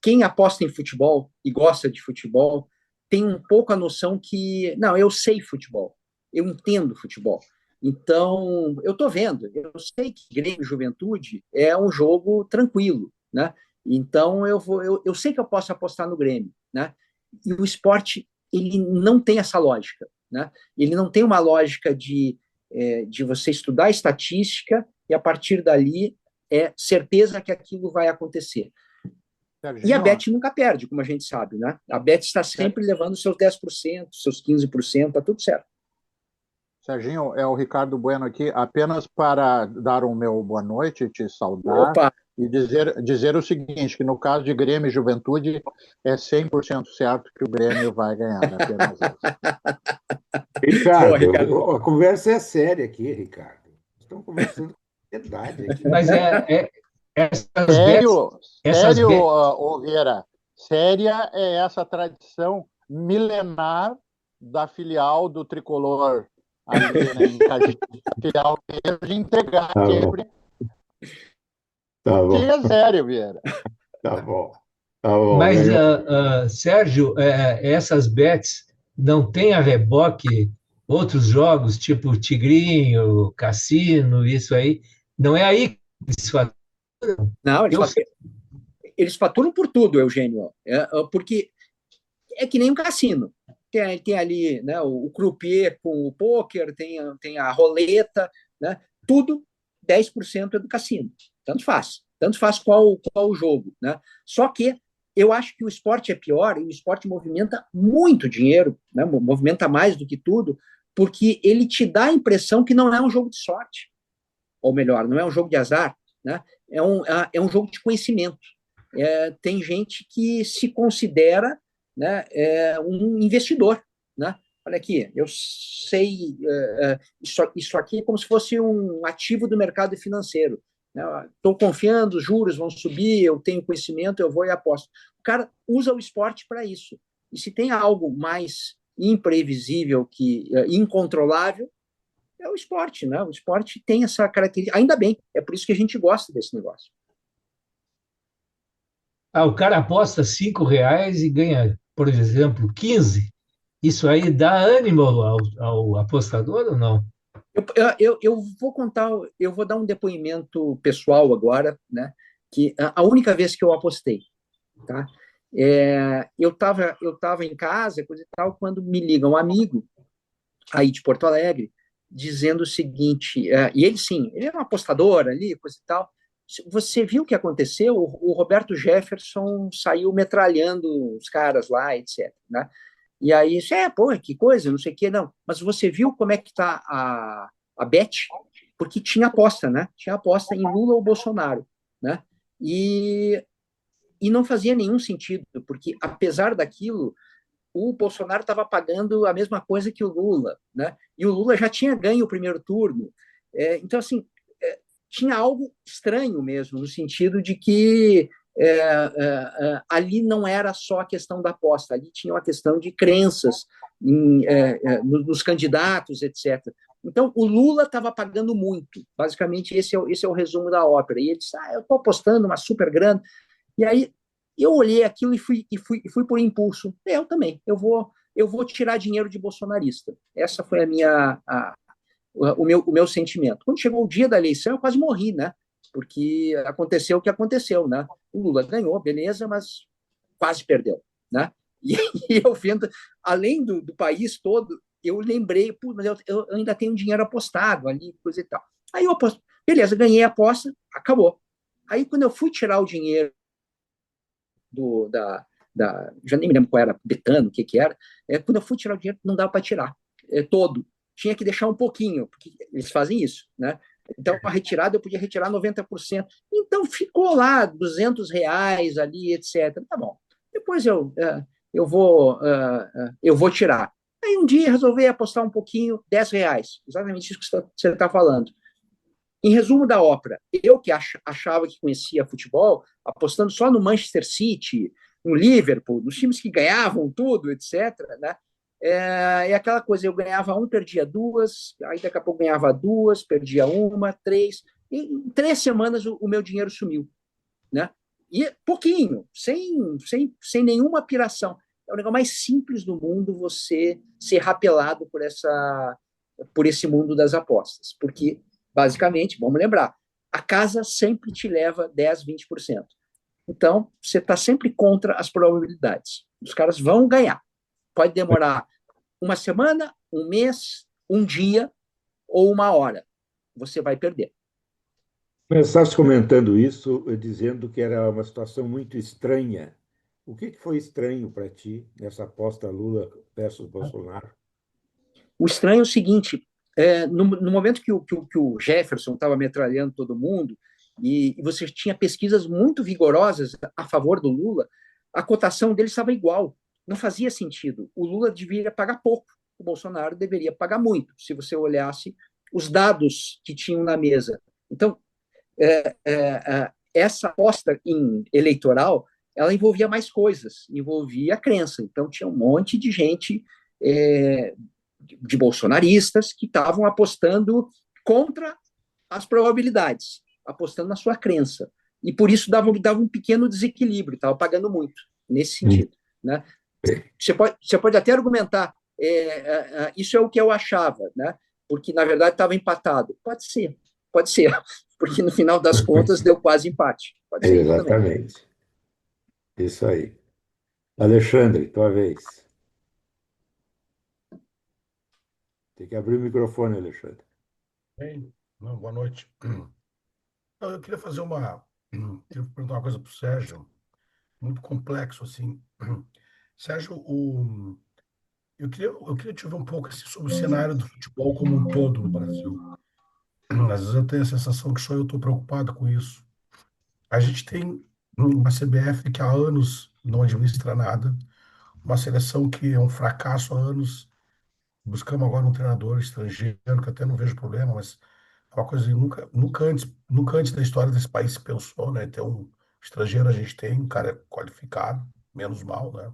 quem aposta em futebol e gosta de futebol tem um pouco a noção que, não, eu sei futebol, eu entendo futebol. Então, eu estou vendo, eu sei que Grêmio e Juventude é um jogo tranquilo, né? Então, eu sei que eu posso apostar no Grêmio, né? E o esporte, ele não tem essa lógica, né? Ele não tem uma lógica de você estudar estatística e, a partir dali, certeza que aquilo vai acontecer. Serginho, e a Bet nunca perde, como a gente sabe, né? A Bet está sempre levando seus 10%, seus 15%, tá tudo certo. Serginho, é o Ricardo Bueno aqui, apenas para dar o meu boa noite, te saudar. Opa. E dizer o seguinte, que no caso de Grêmio e Juventude, é 100% certo que o Grêmio vai ganhar, né? Apenas Ricardo, Ricardo, a conversa é séria aqui, Ricardo. Estamos conversando com verdade aqui. Mas sério, Oliveira, séria é essa tradição milenar da filial do Tricolor ali, né, em Caxias, filial de entregar sempre. Tá bom. Que é sério, Vieira. Tá bom. Tá bom. Mas, Sérgio, essas bets não tem a reboque outros jogos, tipo Tigrinho, Cassino, isso aí. Não é aí que eles faturam? Não, eles faturam por tudo, Eugênio. Porque é que nem um cassino. Tem ali, né, o croupier com o pôquer, tem a roleta, né, tudo 10% é do cassino. Tanto faz qual o jogo, né? Só que eu acho que o esporte é pior, e o esporte movimenta muito dinheiro, né, movimenta mais do que tudo, porque ele te dá a impressão que não é um jogo de sorte, ou melhor, não é um jogo de azar, né? É um jogo de conhecimento. Tem gente que se considera, né, um investidor, né? olha aqui, eu sei, isso aqui é como se fosse um ativo do mercado financeiro. Estou confiando, os juros vão subir, eu tenho conhecimento, eu vou e aposto. O cara usa o esporte para isso. E se tem algo mais imprevisível, incontrolável, é o esporte, né? O esporte tem essa característica. Ainda bem, é por isso que a gente gosta desse negócio. Ah, o cara aposta R$ 5 e ganha, por exemplo, 15. Isso aí dá ânimo ao apostador ou não? Eu eu vou dar um depoimento pessoal agora, né? Que a única vez que eu apostei, tá? Eu tava em casa, coisa e tal, quando me liga um amigo aí de Porto Alegre, dizendo o seguinte, e ele sim, ele é um apostador ali, coisa e tal. Você viu o que aconteceu? O Roberto Jefferson saiu metralhando os caras lá, etc, né? E aí, pô, que coisa, não sei o que, não. Mas você viu como é que tá a bet? Porque tinha aposta, né? Tinha aposta em Lula ou Bolsonaro, né? E, e não fazia nenhum sentido, porque apesar daquilo, o Bolsonaro estava pagando a mesma coisa que o Lula, né? E o Lula já tinha ganho o primeiro turno. Então, assim, tinha algo estranho mesmo, no sentido de que ali não era só a questão da aposta, ali tinha uma questão de crenças nos candidatos, etc. Então, o Lula estava pagando muito. Basicamente, esse é o resumo da ópera. E ele disse, eu estou apostando uma super grana. E aí, eu olhei aquilo e fui por impulso. Eu também. Eu vou tirar dinheiro de bolsonarista. Essa foi o meu sentimento. Quando chegou o dia da eleição, eu quase morri, né? Porque aconteceu o que aconteceu, né? O Lula ganhou, beleza, mas quase perdeu, né? E, e eu vendo, além do país todo, eu lembrei, mas eu ainda tenho dinheiro apostado ali, coisa e tal. Aí eu aposto, beleza, ganhei a aposta, acabou. Aí quando eu fui tirar o dinheiro já nem me lembro qual era, Betano, o que era, quando eu fui tirar o dinheiro, não dava para tirar todo. Tinha que deixar um pouquinho, porque eles fazem isso, né? Então, a retirada, eu podia retirar 90%. Então, ficou lá R$ 200 ali, etc. Tá bom. Depois eu vou tirar. Aí, um dia, resolvi apostar um pouquinho, R$ 10. Exatamente isso que você está falando. Em resumo da ópera, eu que achava que conhecia futebol, apostando só no Manchester City, no Liverpool, nos times que ganhavam tudo, etc., né? Aquela coisa, eu ganhava um, perdia duas, aí daqui a pouco ganhava duas, perdia uma, três, e em 3 semanas o meu dinheiro sumiu, né? E pouquinho, sem nenhuma piração. É o negócio mais simples do mundo você ser rapelado por esse mundo das apostas, porque, basicamente, vamos lembrar, a casa sempre te leva 10, 20%. Então, você está sempre contra as probabilidades. Os caras vão ganhar. Pode demorar uma semana, um mês, um dia ou uma hora. Você vai perder. Começaste comentando isso, dizendo que era uma situação muito estranha. O que foi estranho para ti nessa aposta Lula versus Bolsonaro? O estranho é o seguinte: no momento que o Jefferson estava metralhando todo mundo, e você tinha pesquisas muito vigorosas a favor do Lula, a cotação dele estava igual. Não fazia sentido. O Lula deveria pagar pouco, o Bolsonaro deveria pagar muito, se você olhasse os dados que tinham na mesa. Então, essa aposta eleitoral, ela envolvia mais coisas, envolvia a crença. Então, tinha um monte de gente de bolsonaristas que estavam apostando contra as probabilidades, apostando na sua crença. E por isso dava um pequeno desequilíbrio, estava pagando muito, nesse sentido. Né? Você pode até argumentar, isso é o que eu achava, né? Porque, na verdade, estava empatado. Pode ser, porque no final das contas deu quase empate. Pode ser. Exatamente. Também. Isso aí. Alexandre, tua vez. Tem que abrir o microfone, Alexandre. Bem, boa noite. Eu queria queria perguntar uma coisa para o Sérgio, muito complexo assim. Sérgio, eu queria te ouvir um pouco assim, sobre o cenário do futebol como um todo no Brasil. Às vezes eu tenho a sensação que só eu estou preocupado com isso. A gente tem uma CBF que há anos não administra nada, uma seleção que é um fracasso há anos, buscamos agora um treinador estrangeiro, que até não vejo problema, mas é uma coisa que nunca antes da história desse país se pensou, né? Ter um estrangeiro, a gente tem um cara qualificado, menos mal, né?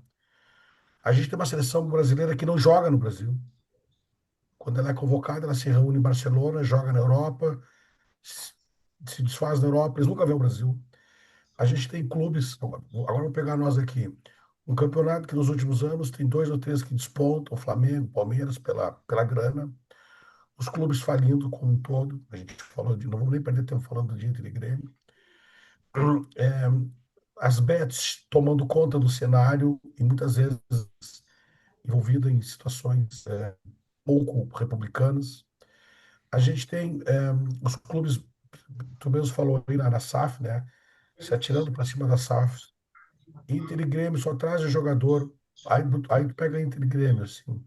A gente tem uma seleção brasileira que não joga no Brasil. Quando ela é convocada, ela se reúne em Barcelona, joga na Europa, se desfaz da Europa, eles nunca vêm ao Brasil. A gente tem clubes, agora vou pegar nós aqui, um campeonato que nos últimos anos tem 2 ou 3 que despontam, Flamengo, Palmeiras, pela grana, os clubes falindo como um todo, a gente falou de, não vamos nem perder tempo falando de Inter e Grêmio, é, as bets tomando conta do cenário e muitas vezes envolvida em situações pouco republicanas. A gente tem os clubes, tu mesmo falou aí na SAF, né? Se atirando para cima da SAF. Inter e Grêmio só traz o jogador. Aí tu pega Inter e Grêmio, assim.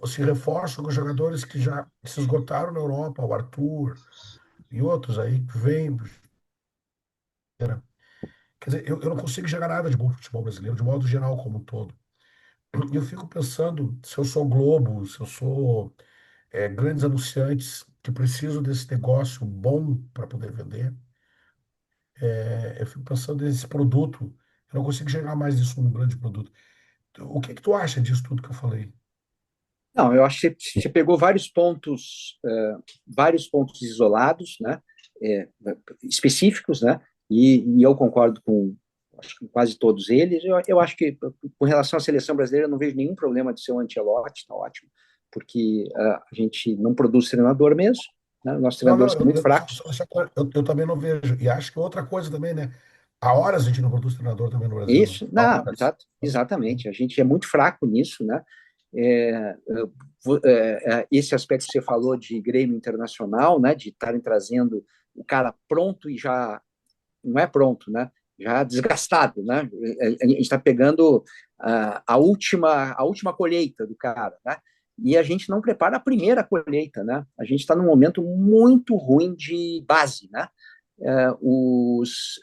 Se reforçam com jogadores que já se esgotaram na Europa, o Arthur e outros aí que vêm. Quer dizer, eu não consigo enxergar nada de bom futebol brasileiro, de modo geral, como um todo. E eu fico pensando, se eu sou Globo, se eu sou grandes anunciantes que precisam desse negócio bom para poder vender, eu fico pensando nesse produto. Eu não consigo enxergar mais isso num grande produto. O que que tu acha disso tudo que eu falei? Não, eu acho que você pegou vários pontos isolados, né, específicos, né, e eu concordo com, acho que quase todos eles. Eu acho que, com relação à seleção brasileira, eu não vejo nenhum problema de ser um Ancelotti, está ótimo, porque a gente não produz treinador mesmo, né, nossos Não, treinadores não, são muito fracos. eu também não vejo. E acho que outra coisa também, né? Há horas a gente não produz treinador também no Brasil, né? Isso, Há não, horas. exatamente, a gente é muito fraco nisso, né, é, esse aspecto que você falou de Grêmio Internacional, né, de estarem trazendo o cara pronto e já não é pronto, né, já desgastado, né, a gente está pegando a última colheita do cara, né, e a gente não prepara a primeira colheita, né, a gente está num momento muito ruim de base, né, os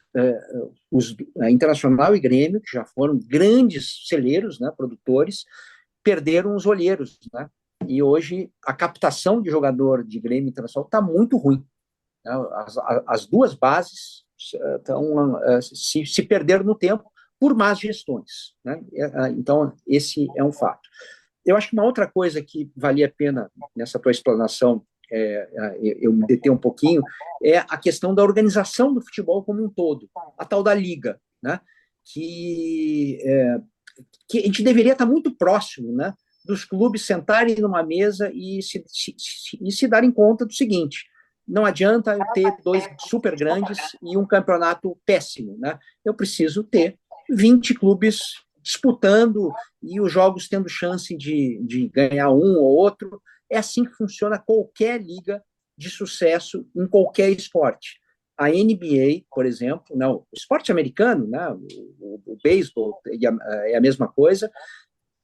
Internacional e Grêmio, que já foram grandes celeiros, né, produtores, perderam os olheiros, né? E hoje a captação de jogador de Grêmio Internacional está muito ruim, né? As duas bases estão se perderam no tempo por más gestões, né? Então esse é um fato. Eu acho que uma outra coisa que valia a pena nessa tua explanação eu me deter um pouquinho é a questão da organização do futebol como um todo, a tal da liga, né? Que a gente deveria estar muito próximo, né, dos clubes sentarem numa mesa e se darem conta do seguinte: não adianta eu ter 2 super grandes e um campeonato péssimo, né? Eu preciso ter 20 clubes disputando e os jogos tendo chance de ganhar um ou outro. É assim que funciona qualquer liga de sucesso em qualquer esporte. A NBA, por exemplo, não, o esporte americano, né, o beisebol é a mesma coisa.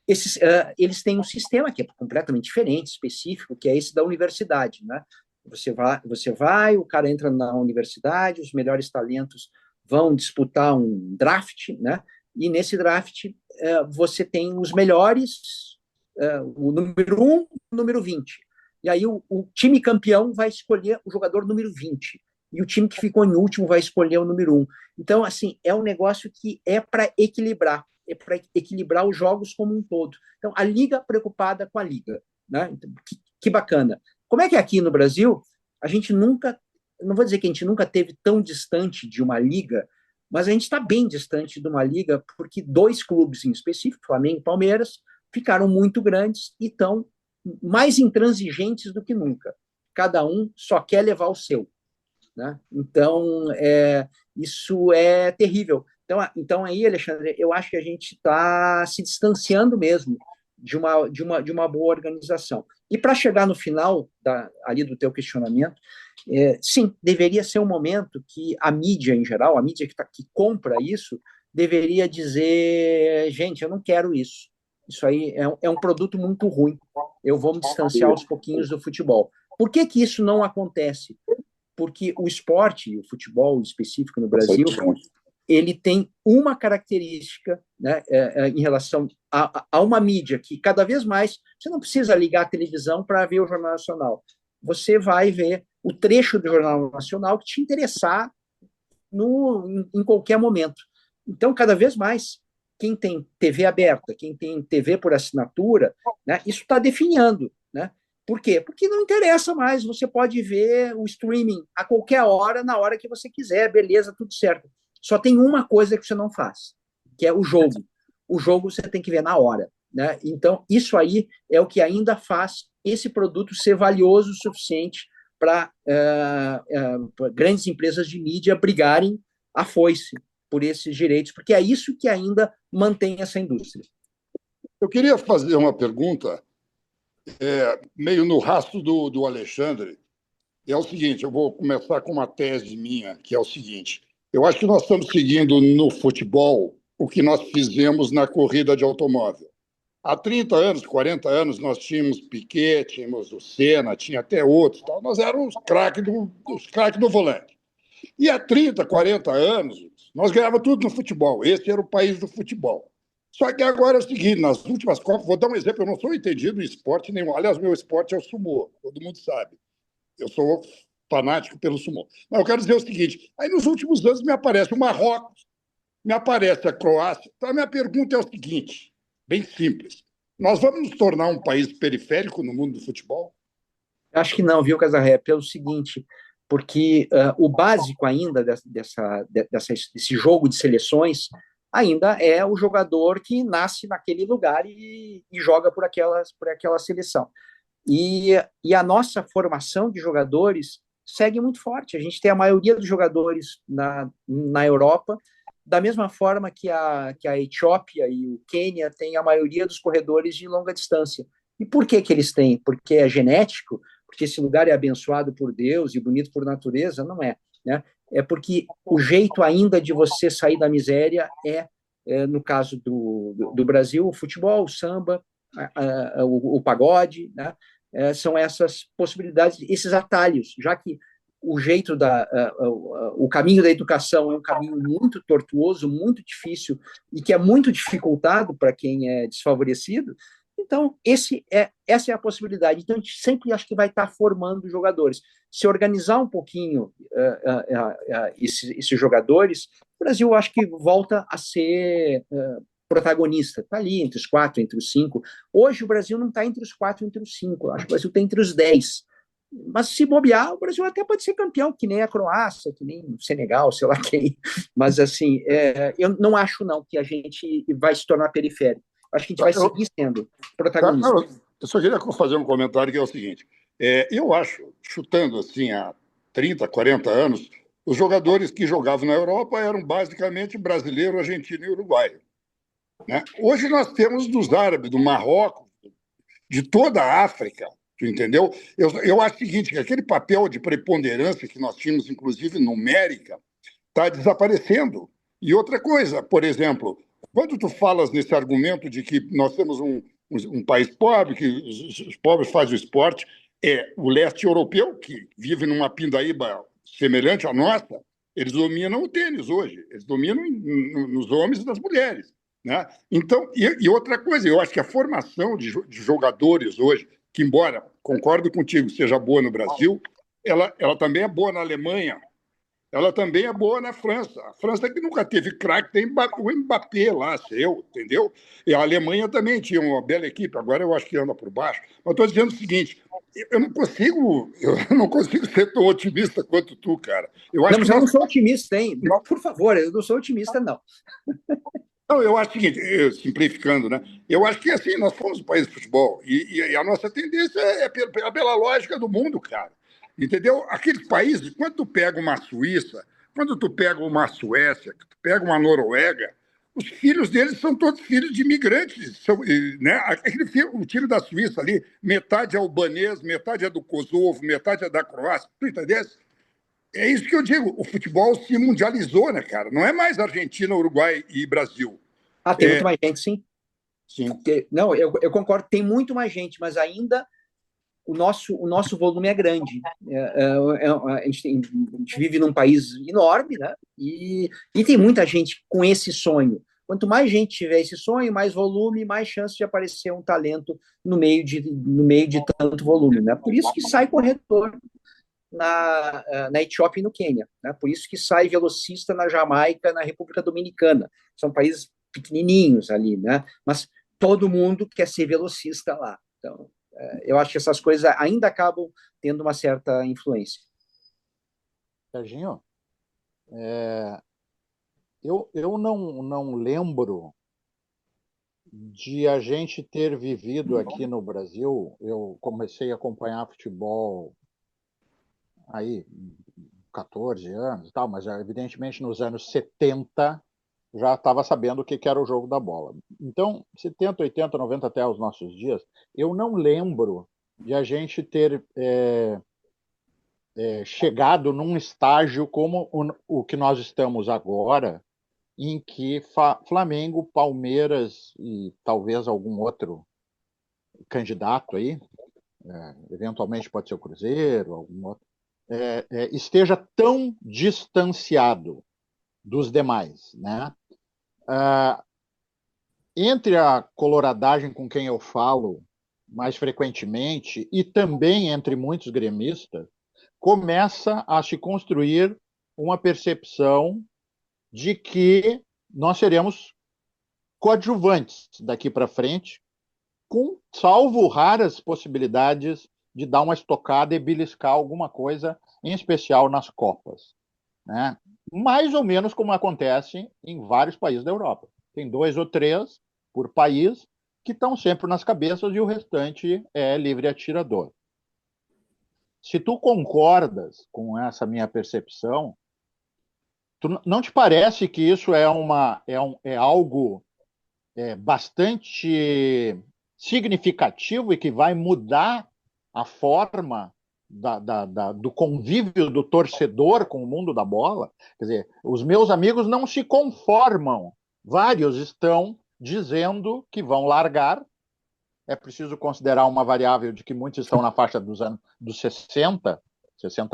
Eles têm um sistema que é completamente diferente, específico, que é esse da universidade, né? Você vai, o cara entra na universidade, os melhores talentos vão disputar um draft, né? E nesse draft você tem os melhores, o número 1, o número 20. E aí o time campeão vai escolher o jogador número 20. E o time que ficou em último vai escolher o número 1. Então, assim, é um negócio que é para equilibrar os jogos como um todo. Então, a liga preocupada com a liga, né? Então, que bacana. Como é que aqui no Brasil a gente nunca, não vou dizer que a gente nunca teve tão distante de uma liga, mas a gente está bem distante de uma liga porque 2 clubes em específico, Flamengo e Palmeiras, ficaram muito grandes e estão mais intransigentes do que nunca. Cada um só quer levar o seu, né? Então, isso é terrível. Então aí, Alexandre, eu acho que a gente está se distanciando mesmo de uma boa organização. E para chegar no final ali do teu questionamento, sim, deveria ser um momento que a mídia em geral, a mídia que compra isso, deveria dizer: gente, eu não quero isso. Isso aí é um produto muito ruim. Eu vou me distanciar aos pouquinhos do futebol. Por que isso não acontece? Porque o esporte, o futebol específico no Brasil, ele tem uma característica, né, em relação a uma mídia que cada vez mais você não precisa ligar a televisão para ver o Jornal Nacional. Você vai ver o trecho do Jornal Nacional que te interessar em qualquer momento. Então, cada vez mais, quem tem TV aberta, quem tem TV por assinatura, né, isso está definhando, né? Por quê? Porque não interessa mais, você pode ver o streaming a qualquer hora, na hora que você quiser, beleza, tudo certo. Só tem uma coisa que você não faz, que é o jogo. O jogo você tem que ver na hora, né? Então, isso aí é o que ainda faz esse produto ser valioso o suficiente para grandes empresas de mídia brigarem à foice por esses direitos, porque é isso que ainda mantém essa indústria. Eu queria fazer uma pergunta, meio no rastro do Alexandre. É o seguinte, eu vou começar com uma tese minha, que é o seguinte: eu acho que nós estamos seguindo no futebol o que nós fizemos na corrida de automóvel. Há 30 anos, 40 anos, nós tínhamos Piquet, tínhamos o Senna, tinha até outros. Tal. Nós éramos os craques do volante. E há 30, 40 anos, nós ganhávamos tudo no futebol. Esse era o país do futebol. Só que agora é o seguinte, nas últimas Copas, vou dar um exemplo, eu não sou entendido em esporte nenhum. Aliás, meu esporte é o sumô, todo mundo sabe. Eu sou fanático pelo sumô. Mas eu quero dizer o seguinte, aí nos últimos anos me aparece o Marrocos, me aparece a Croácia. Então a minha pergunta é o seguinte, bem simples. Nós vamos nos tornar um país periférico no mundo do futebol? Acho que não, viu, Casarré? Pelo seguinte, porque o básico ainda desse jogo de seleções ainda é o jogador que nasce naquele lugar e joga por aquela seleção. E a nossa formação de jogadores segue muito forte. A gente tem a maioria dos jogadores na Europa, da mesma forma que a Etiópia e o Quênia têm a maioria dos corredores de longa distância. E por que eles têm? Porque é genético? Porque esse lugar é abençoado por Deus e bonito por natureza? Não é, né? É porque o jeito ainda de você sair da miséria no caso do Brasil, o futebol, o samba, o pagode, né? São essas possibilidades, esses atalhos, já que o jeito o caminho da educação é um caminho muito tortuoso, muito difícil e que é muito dificultado para quem é desfavorecido. Então, essa é a possibilidade. Então, a gente sempre acho que vai estar formando jogadores. Se organizar um pouquinho esses jogadores, o Brasil acho que volta a ser protagonista. Está ali entre os 4, entre os 5. Hoje o Brasil não está entre os 4, entre os 5. Acho que o Brasil está entre os 10. Mas se bobear, o Brasil até pode ser campeão, que nem a Croácia, que nem o Senegal, sei lá quem. Mas, assim, eu não acho, não, que a gente vai se tornar periférico. Acho que a gente vai seguir sendo protagonista. Eu só queria fazer um comentário que é o seguinte. Eu acho, chutando assim há 30, 40 anos, os jogadores que jogavam na Europa eram basicamente brasileiro, argentino e uruguaio. Né? Hoje nós temos dos árabes, do Marrocos, de toda a África, tu entendeu? Eu acho o seguinte, que aquele papel de preponderância que nós tínhamos, inclusive numérica, está desaparecendo. E outra coisa, por exemplo, quando tu falas nesse argumento de que nós temos um país pobre, que os pobres fazem o esporte, o leste europeu, que vive numa pindaíba semelhante à nossa, eles dominam o tênis hoje, eles dominam nos homens e nas mulheres. Né? Então, e outra coisa, eu acho que a formação de jogadores hoje, que embora, concordo contigo, seja boa no Brasil, ela também é boa na Alemanha, ela também é boa na França. A França que nunca teve craque, tem o Mbappé lá, entendeu? E a Alemanha também tinha uma bela equipe, agora eu acho que anda por baixo. Mas estou dizendo o seguinte, eu não consigo ser tão otimista quanto tu, cara. Eu não sou otimista, hein? Por favor, eu não sou otimista, não. Não, eu acho o seguinte, simplificando, né? Eu acho que assim, nós fomos um país de futebol e a nossa tendência é pela lógica do mundo, cara. Entendeu? Aqueles países, quando tu pega uma Suíça, quando tu pega uma Suécia, tu pega uma Noruega, os filhos deles são todos filhos de imigrantes. Né? O time da Suíça ali, metade é albanês, metade é do Kosovo, metade é da Croácia. Tu entendeu? É isso que eu digo. O futebol se mundializou, né, cara? Não é mais Argentina, Uruguai e Brasil. Tem muito mais gente, sim. Sim. Não, eu concordo, tem muito mais gente, mas ainda o nosso volume é grande. A gente vive num país enorme, né? E tem muita gente com esse sonho. Quanto mais gente tiver esse sonho, mais volume, mais chance de aparecer um talento no meio de tanto volume, né? Por isso que sai corredor na Etiópia e no Quênia, né? Por isso que sai velocista na Jamaica, na República Dominicana. São países pequenininhos ali, né? Mas todo mundo quer ser velocista lá. Então, eu acho que essas coisas ainda acabam tendo uma certa influência. Serginho, eu não lembro de a gente ter vivido aqui no Brasil. Eu comecei a acompanhar futebol aí 14 anos e tal, mas evidentemente nos anos 70 já estava sabendo o que era o jogo da bola. Então, 70, 80, 90 até os nossos dias, eu não lembro de a gente ter chegado num estágio como o que nós estamos agora, em que Flamengo, Palmeiras e talvez algum outro candidato aí, eventualmente pode ser o Cruzeiro, algum outro, esteja tão distanciado dos demais, né? Entre a coloradagem com quem eu falo mais frequentemente e também entre muitos gremistas, começa a se construir uma percepção de que nós seremos coadjuvantes daqui para frente, salvo raras possibilidades de dar uma estocada e beliscar alguma coisa, em especial nas Copas, né? Mais ou menos como acontece em vários países da Europa. Tem 2 ou 3 por país que estão sempre nas cabeças e o restante é livre atirador. Se tu concordas com essa minha percepção, não te parece que isso é algo bastante significativo e que vai mudar a forma do convívio do torcedor com o mundo da bola? Quer dizer, os meus amigos não se conformam. Vários estão dizendo que vão largar. É preciso considerar uma variável de que muitos estão na faixa dos 60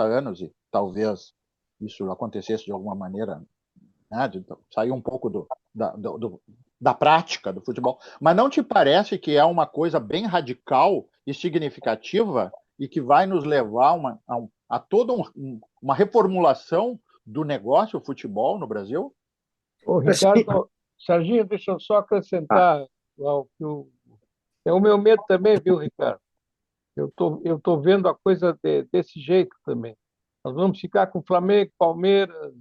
anos, e talvez isso acontecesse de alguma maneira, né, de sair um pouco da prática do futebol. Mas não te parece que é uma coisa bem radical e significativa e que vai nos levar a toda uma reformulação do negócio futebol no Brasil? Ô, Ricardo, Serginho, deixa eu só acrescentar ao que é o meu medo também, viu, Ricardo? Eu tô vendo a coisa desse jeito também. Nós vamos ficar com Flamengo, Palmeiras,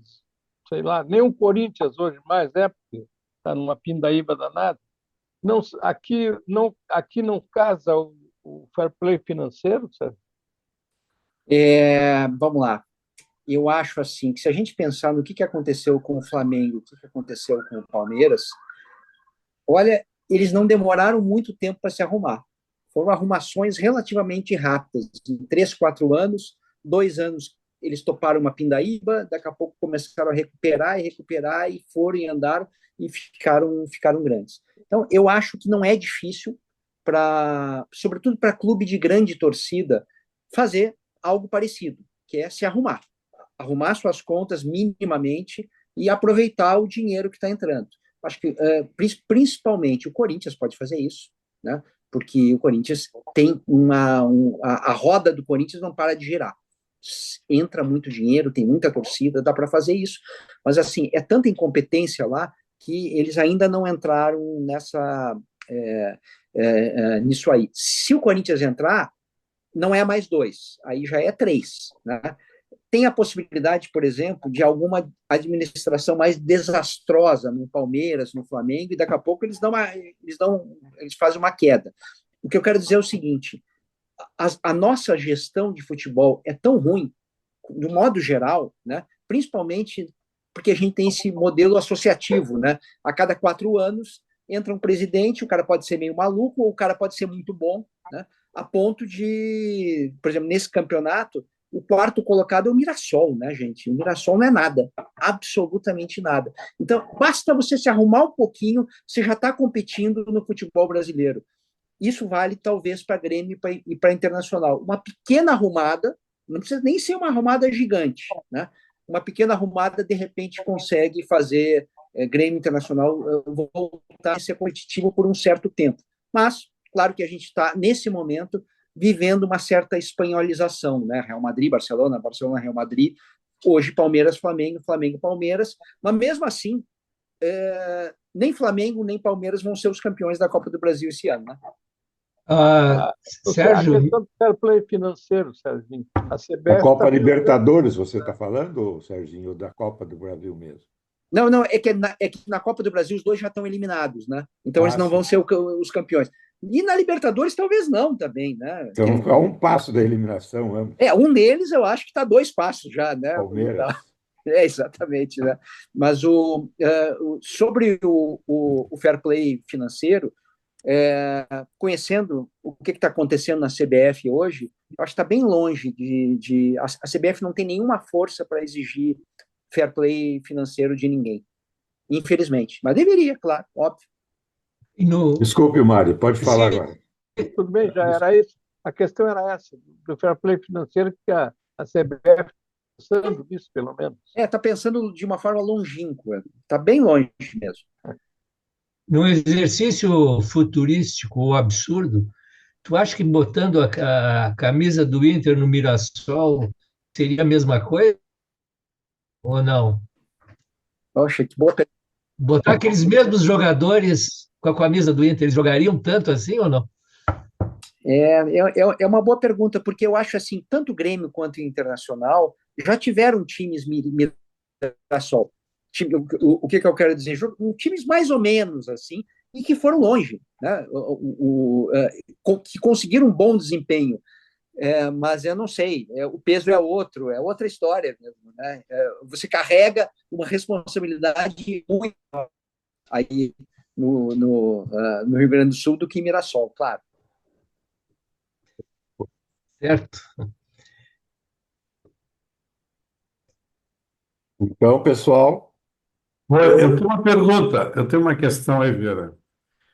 sei lá, nem o Corinthians hoje mais, porque está numa pindaíba danada. Não, aqui não casa o fair play financeiro, certo? Vamos lá. Eu acho assim que se a gente pensar no que aconteceu com o Flamengo, o que aconteceu com o Palmeiras, olha, eles não demoraram muito tempo para se arrumar. Foram arrumações relativamente rápidas. Em 3, 4 anos, 2 anos, eles toparam uma pindaíba, daqui a pouco começaram a recuperar e foram e andaram e ficaram grandes. Então, eu acho que não é difícil, sobretudo para clube de grande torcida, fazer algo parecido, que é se arrumar suas contas minimamente e aproveitar o dinheiro que está entrando. Acho que, principalmente, o Corinthians pode fazer isso, né? Porque o Corinthians tem a roda do Corinthians não para de girar. Entra muito dinheiro, tem muita torcida, dá para fazer isso. Mas, assim, é tanta incompetência lá que eles ainda não entraram nisso aí. Se o Corinthians entrar, não é mais 2, aí já é 3, né? Tem a possibilidade, por exemplo, de alguma administração mais desastrosa no Palmeiras, no Flamengo, e daqui a pouco eles fazem uma queda. O que eu quero dizer é o seguinte: a nossa gestão de futebol é tão ruim, do modo geral, né? Principalmente porque a gente tem esse modelo associativo, né? A cada 4 anos entra um presidente, o cara pode ser meio maluco ou o cara pode ser muito bom, né? A ponto de, por exemplo, nesse campeonato, o 4º colocado é o Mirassol, né, gente? O Mirassol não é nada, absolutamente nada. Então, basta você se arrumar um pouquinho, você já está competindo no futebol brasileiro. Isso vale talvez para Grêmio e para Internacional. Uma pequena arrumada, não precisa nem ser uma arrumada gigante, né? Uma pequena arrumada, de repente, consegue fazer Grêmio Internacional voltar a ser competitivo por um certo tempo. Mas, claro que a gente está, nesse momento, vivendo uma certa espanholização, né? Real Madrid, Barcelona, Barcelona, Real Madrid, hoje Palmeiras, Flamengo, Flamengo, Palmeiras, mas mesmo assim, nem Flamengo nem Palmeiras vão ser os campeões da Copa do Brasil esse ano, né? A Sérgio, questão do fair play financeiro, Serginho. A A CBF Copa está Libertadores, você está falando, Serginho, ou da Copa do Brasil mesmo? Não, é que na Copa do Brasil os dois já estão eliminados, né? Então eles não vão Sim. ser os campeões. E na Libertadores talvez não também, né? Então, a um passo da eliminação, ambos. Um deles eu acho que está 2 passos já, né? Palmeiras. Exatamente, né? Mas sobre o fair play financeiro, conhecendo o que está acontecendo na CBF hoje, eu acho que está bem longe a CBF não tem nenhuma força para exigir fair play financeiro de ninguém, infelizmente. Mas deveria, claro, óbvio. Desculpe, Mário, pode falar agora. tudo bem, já era isso. A questão era essa, do fair play financeiro, que a CBF está pensando nisso, pelo menos. Está pensando de uma forma longínqua, está bem longe mesmo. num exercício futurístico ou absurdo, tu acha que botando a camisa do Inter no Mirassol seria a mesma coisa? Ou não? Poxa, que boa pergunta. Botar aqueles mesmos jogadores com a camisa do Inter, eles jogariam tanto assim ou não? É uma boa pergunta, porque eu acho assim, tanto o Grêmio quanto o Internacional já tiveram times Mirassol. O que eu quero dizer? Times mais ou menos assim, e que foram longe, né? Que conseguiram um bom desempenho. Mas eu não sei, o peso é outra história mesmo, né? Você carrega uma responsabilidade muito aí no Rio Grande do Sul do que em Mirassol, claro. Certo. Então, pessoal. Eu tenho uma pergunta, eu tenho uma questão aí, Vera.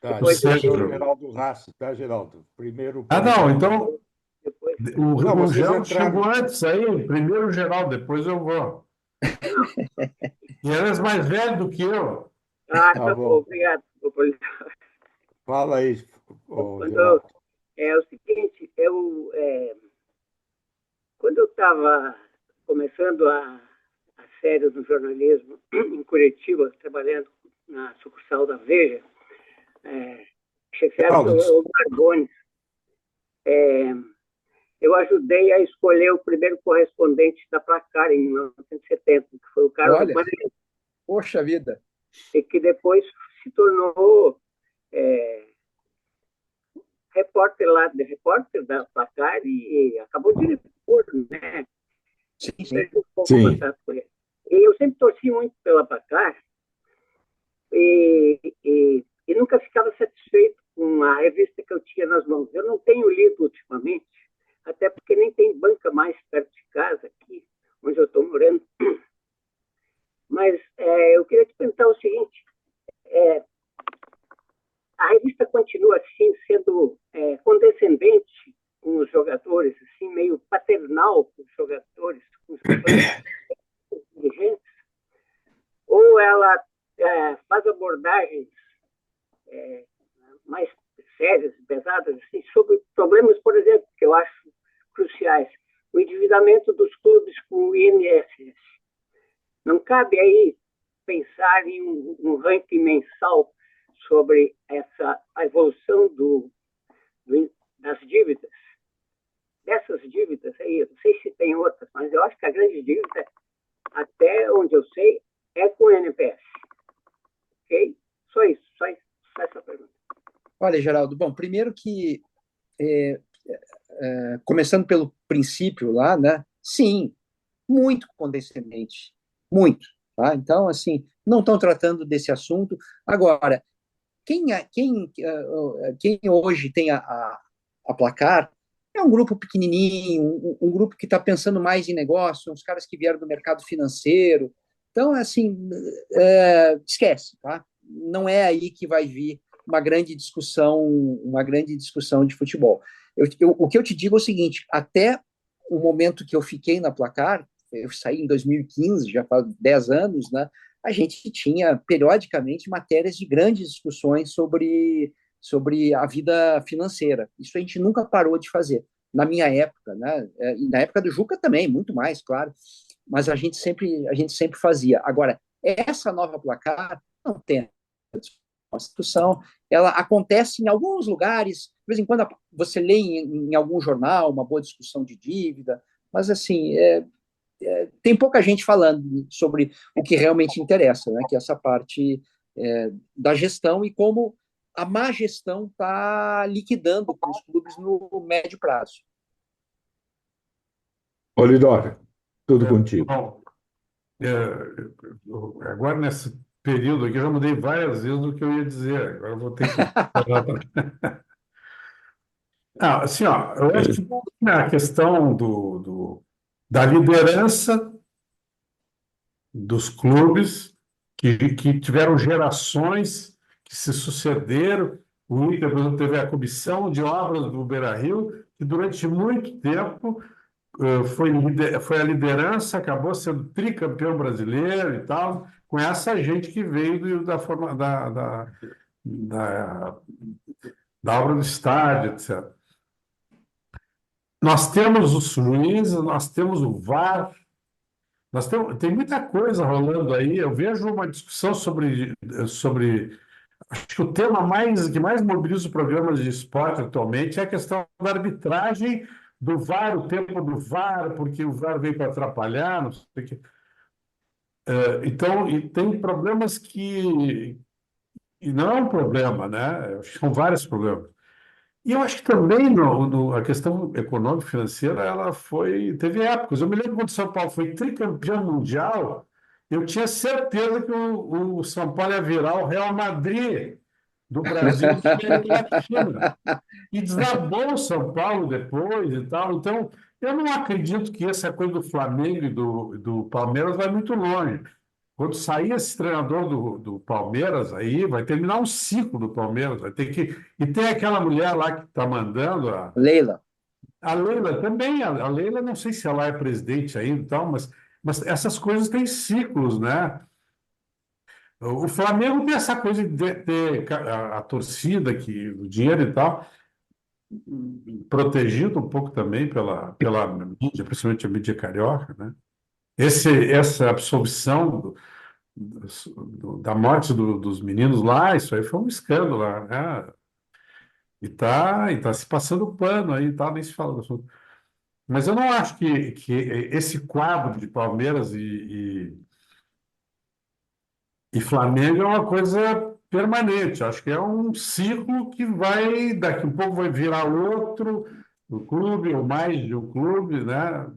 Tá, O Sérgio. Geraldo Rassi, tá, Geraldo? Primeiro. Não, então. O Geraldo entraram... chegou antes aí, primeiro o Geraldo, depois eu vou. E eres mais velho do que eu. Tá bom. Obrigado. Fala aí, Geraldo. É o seguinte, quando eu estava começando as férias no jornalismo em Curitiba, trabalhando na sucursal da Veja, chefiado pelo Margones, eu ajudei a escolher o primeiro correspondente da Placar em 1970, que foi o Carlos Marinho. Poxa vida! E que depois se tornou repórter da Placar e acabou diretor, né? Sim. E eu sempre torci muito pela Placar e nunca ficava satisfeito com a revista que eu tinha nas mãos. Eu não tenho lido ultimamente, até porque nem tem banca mais perto de casa, aqui onde eu estou morando. Mas eu queria te perguntar o seguinte, a revista continua assim, sendo condescendente com os jogadores, assim, meio paternal com os jogadores, com os dirigentes, ou ela faz abordagens mais sérias, pesadas, assim, sobre problemas, por exemplo, que eu acho cruciais, o endividamento dos clubes com o INSS. Não cabe aí pensar em um ranking mensal sobre a evolução das dívidas, dessas dívidas aí, eu não sei se tem outras, mas eu acho que a grande dívida, até onde eu sei, é com o NPS. Ok? Só essa pergunta. Olha, Geraldo, bom, primeiro que, começando pelo princípio lá, né? Sim, muito condescendente, muito, tá? Então, assim, não estão tratando desse assunto. Agora, quem hoje tem a Placar é um grupo pequenininho, um grupo que está pensando mais em negócio, uns caras que vieram do mercado financeiro. Então, assim, esquece, tá? Não é aí que vai vir uma grande discussão de futebol. O que eu te digo é o seguinte: até o momento que eu fiquei na Placar, eu saí em 2015, já faz 10 anos, né? A gente tinha periodicamente matérias de grandes discussões sobre a vida financeira. Isso a gente nunca parou de fazer. Na minha época, né? E na época do Juca também, muito mais, claro. Mas a gente sempre fazia. Agora, essa nova Placar não tem a discussão, ela acontece em alguns lugares, de vez em quando você lê em algum jornal uma boa discussão de dívida, mas assim, tem pouca gente falando sobre o que realmente interessa, né, que é essa parte da gestão e como a má gestão está liquidando os clubes no médio prazo. Olidório, tudo contigo. Bom, agora, nesse período aqui, eu já mudei várias vezes o que eu ia dizer. Agora eu vou ter que assim, ó, eu acho que a questão da liderança dos clubes que tiveram gerações que se sucederam. O Inter, por exemplo, teve a comissão de obras do Beira-Rio, que durante muito tempo foi a liderança, acabou sendo tricampeão brasileiro e tal, com essa gente que veio da obra do estádio, etc. Nós temos os juízes, nós temos o VAR, tem muita coisa rolando aí. Eu vejo uma discussão sobre acho que o tema que mais mobiliza os programas de esporte atualmente é a questão da arbitragem do VAR, o tempo do VAR, porque o VAR veio para atrapalhar, não sei o que. Então, e tem problemas e não é um problema, né? São vários problemas. E eu acho que também a questão econômica financeira, teve épocas. Eu me lembro quando o São Paulo foi tricampeão mundial, eu tinha certeza que o São Paulo ia virar o Real Madrid do Brasil da China. E desabou o São Paulo depois e tal. Então, eu não acredito que essa coisa do Flamengo e do Palmeiras vai muito longe. Quando sair esse treinador do Palmeiras, aí vai terminar um ciclo do Palmeiras. Vai ter que. E tem aquela mulher lá que está mandando. Leila. A Leila também. A Leila, não sei se ela é presidente ainda e tal, mas essas coisas têm ciclos, né? O Flamengo tem essa coisa de ter a torcida, o dinheiro e tal, protegido um pouco também pela mídia, principalmente a mídia carioca, né? Essa absorção da morte dos meninos lá, isso aí foi um escândalo, né? E tá se passando pano aí, tá, nem se fala do assunto. Mas eu não acho que esse quadro de Palmeiras e Flamengo é uma coisa permanente. Acho que é um ciclo que daqui a pouco vai virar outro clube, ou mais de um clube, né?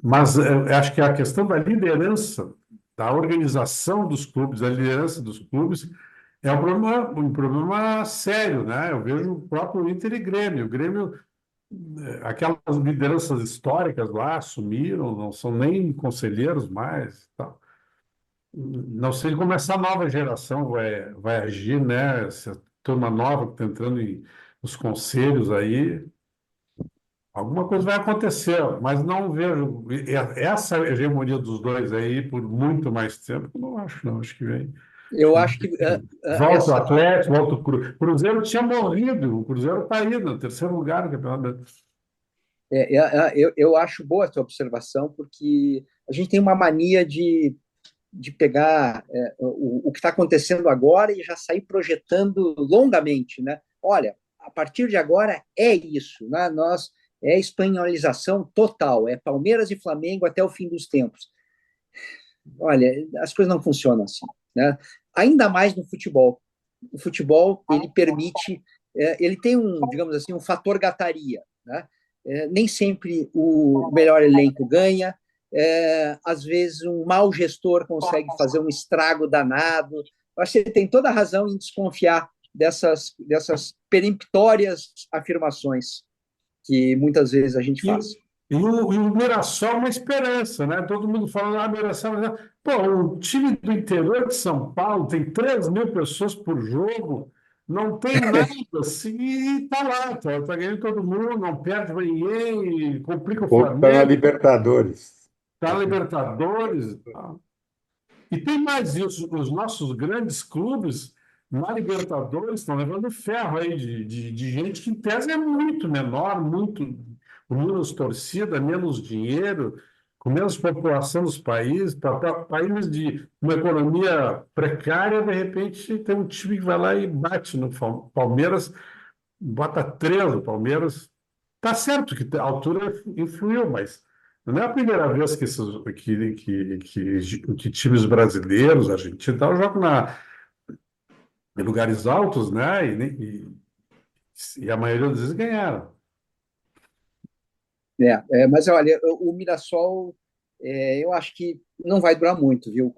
Mas eu acho que a questão da liderança, da organização dos clubes, da liderança dos clubes, é um problema sério, né? Eu vejo o próprio Inter e Grêmio. O Grêmio, aquelas lideranças históricas lá sumiram, não são nem conselheiros mais, tal. Não sei como essa nova geração vai agir, né? Essa turma nova que está entrando nos conselhos aí. Alguma coisa vai acontecer, mas não vejo essa hegemonia dos dois aí por muito mais tempo. Não acho, não. Acho que vem. Eu acho que. Volta o Atlético, volta o Cruzeiro. O Cruzeiro tinha morrido, o Cruzeiro está aí no terceiro lugar do campeonato. Eu acho boa a tua observação, porque a gente tem uma mania de pegar o que está acontecendo agora e já sair projetando longamente, né? Olha, a partir de agora é isso, né? É espanholização total, é Palmeiras e Flamengo até o fim dos tempos. Olha, as coisas não funcionam assim, né? Ainda mais no futebol. O futebol, ele permite, ele tem digamos assim, um fator gataria, né? Nem sempre o melhor elenco ganha, às vezes um mau gestor consegue fazer um estrago danado. Eu acho que você tem toda a razão em desconfiar dessas peremptórias afirmações que muitas vezes a gente faz. E o Mirassol é uma esperança, né? Todo mundo fala, Mirassol. Pô, o time do interior de São Paulo tem 3.000 pessoas por jogo, não tem nada assim, e tá lá, tá ganhando todo mundo, não perde pra ninguém, complica o Está na Flamengo, Libertadores. tá na Libertadores. Tá. E tem mais isso, os nossos grandes clubes na Libertadores estão levando ferro aí de gente que, em tese, é muito menor, muito com menos torcida, menos dinheiro, com menos população nos países, para países de uma economia precária, de repente tem um time que vai lá e bate no Palmeiras, bota 3 no Palmeiras. Tá certo que a altura influiu, mas não é a primeira vez que times brasileiros, argentinos, tal, jogam em lugares altos, né? E a maioria das vezes ganharam. Mas olha, o Mirassol, eu acho que não vai durar muito, viu?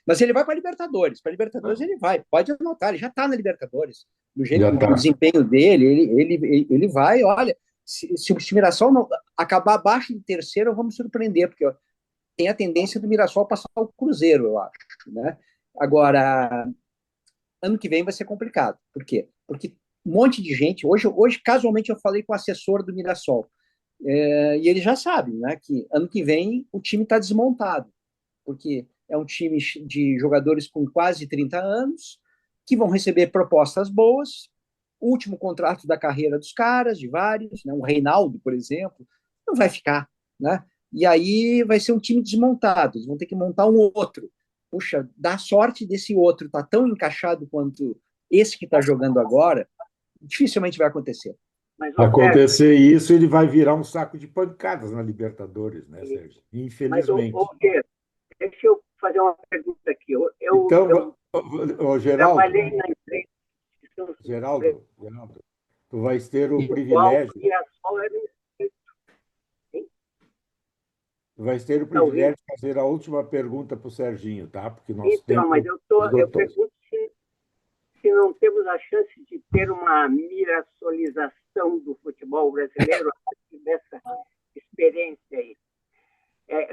Mas ele vai para a Libertadores. Para a Libertadores ele vai, pode anotar, ele já está na Libertadores. Do jeito do desempenho dele, ele vai. Olha, se o Mirassol não acabar abaixo do terceiro, vamos surpreender, porque tem a tendência do Mirassol passar o Cruzeiro, eu acho, né? Agora, ano que vem vai ser complicado. Por quê? Porque um monte de gente. Hoje casualmente, eu falei com o assessor do Mirassol. E ele já sabe, né, que ano que vem o time está desmontado, porque é um time de jogadores com quase 30 anos, que vão receber propostas boas, o último contrato da carreira dos caras, de vários, né, o Reinaldo, por exemplo, não vai ficar, né? E aí vai ser um time desmontado, eles vão ter que montar um outro. Puxa, dá sorte desse outro tá tão encaixado quanto esse que está jogando agora, dificilmente vai acontecer. Se acontecer isso, ele vai virar um saco de pancadas na Libertadores, né, Sérgio? Infelizmente. Mas, deixa eu fazer uma pergunta aqui. Então, Geraldo, trabalhei na empresa. Geraldo, tu vais ter o privilégio. Tu vais ter o privilégio de fazer a última pergunta para o Serginho, tá? Porque nosso tempo mas eu pergunto se não temos a chance de ter uma mirassolização do futebol brasileiro a partir dessa experiência aí.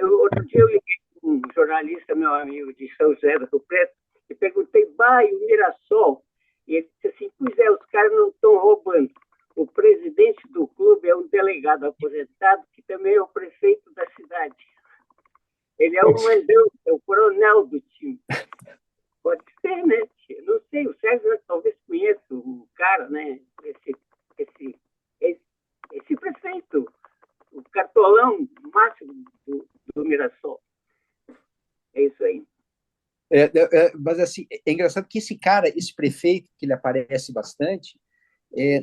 Outro dia eu liguei com um jornalista, meu amigo de São José do Rio Preto, e perguntei, o Mirassol? E ele disse assim, pois os caras não estão roubando. O presidente do clube é um delegado aposentado, que também é o prefeito da cidade. Ele é o mandão, é o coronel do time. Pode ser, né? Não sei, o Sérgio talvez conheça o cara, né? Esse prefeito, o cartolão máximo do Mirassol. É isso aí. Mas assim, é engraçado que esse prefeito, que ele aparece bastante,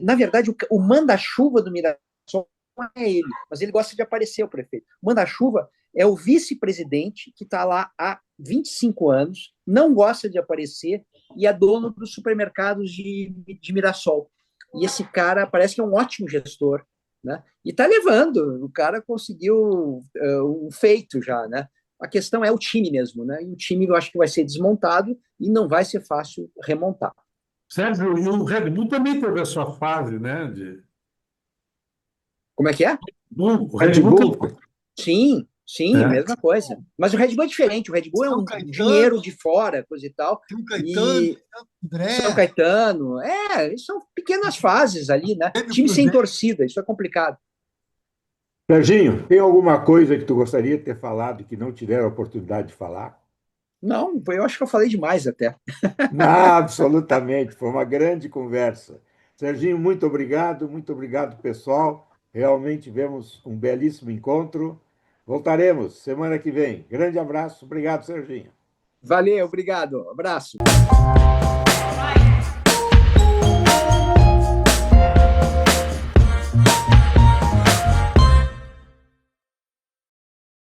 na verdade, o manda-chuva do Mirassol não é ele, mas ele gosta de aparecer, o prefeito. O manda-chuva é o vice-presidente que está lá há 25 anos, não gosta de aparecer e é dono dos supermercados de Mirassol. E esse cara parece que é um ótimo gestor, né? E está levando, o cara conseguiu um feito já, né? A questão é o time mesmo, né? E o time eu acho que vai ser desmontado e não vai ser fácil remontar. Sérgio, e o Red Bull também teve a sua fase, né? Como é que é? O Red Bull. Sim, mesma coisa. Mas o Red Bull é diferente. O Red Bull é um dinheiro de fora, coisa e tal. São Caetano. São pequenas fases ali, né? Time sem torcida, isso é complicado. Serginho, tem alguma coisa que tu gostaria de ter falado que não tiveram a oportunidade de falar? Não, eu acho que eu falei demais até. Não, absolutamente, foi uma grande conversa. Serginho, muito obrigado, pessoal. Realmente tivemos um belíssimo encontro. Voltaremos semana que vem. Grande abraço, obrigado, Serginho. Valeu, obrigado, abraço.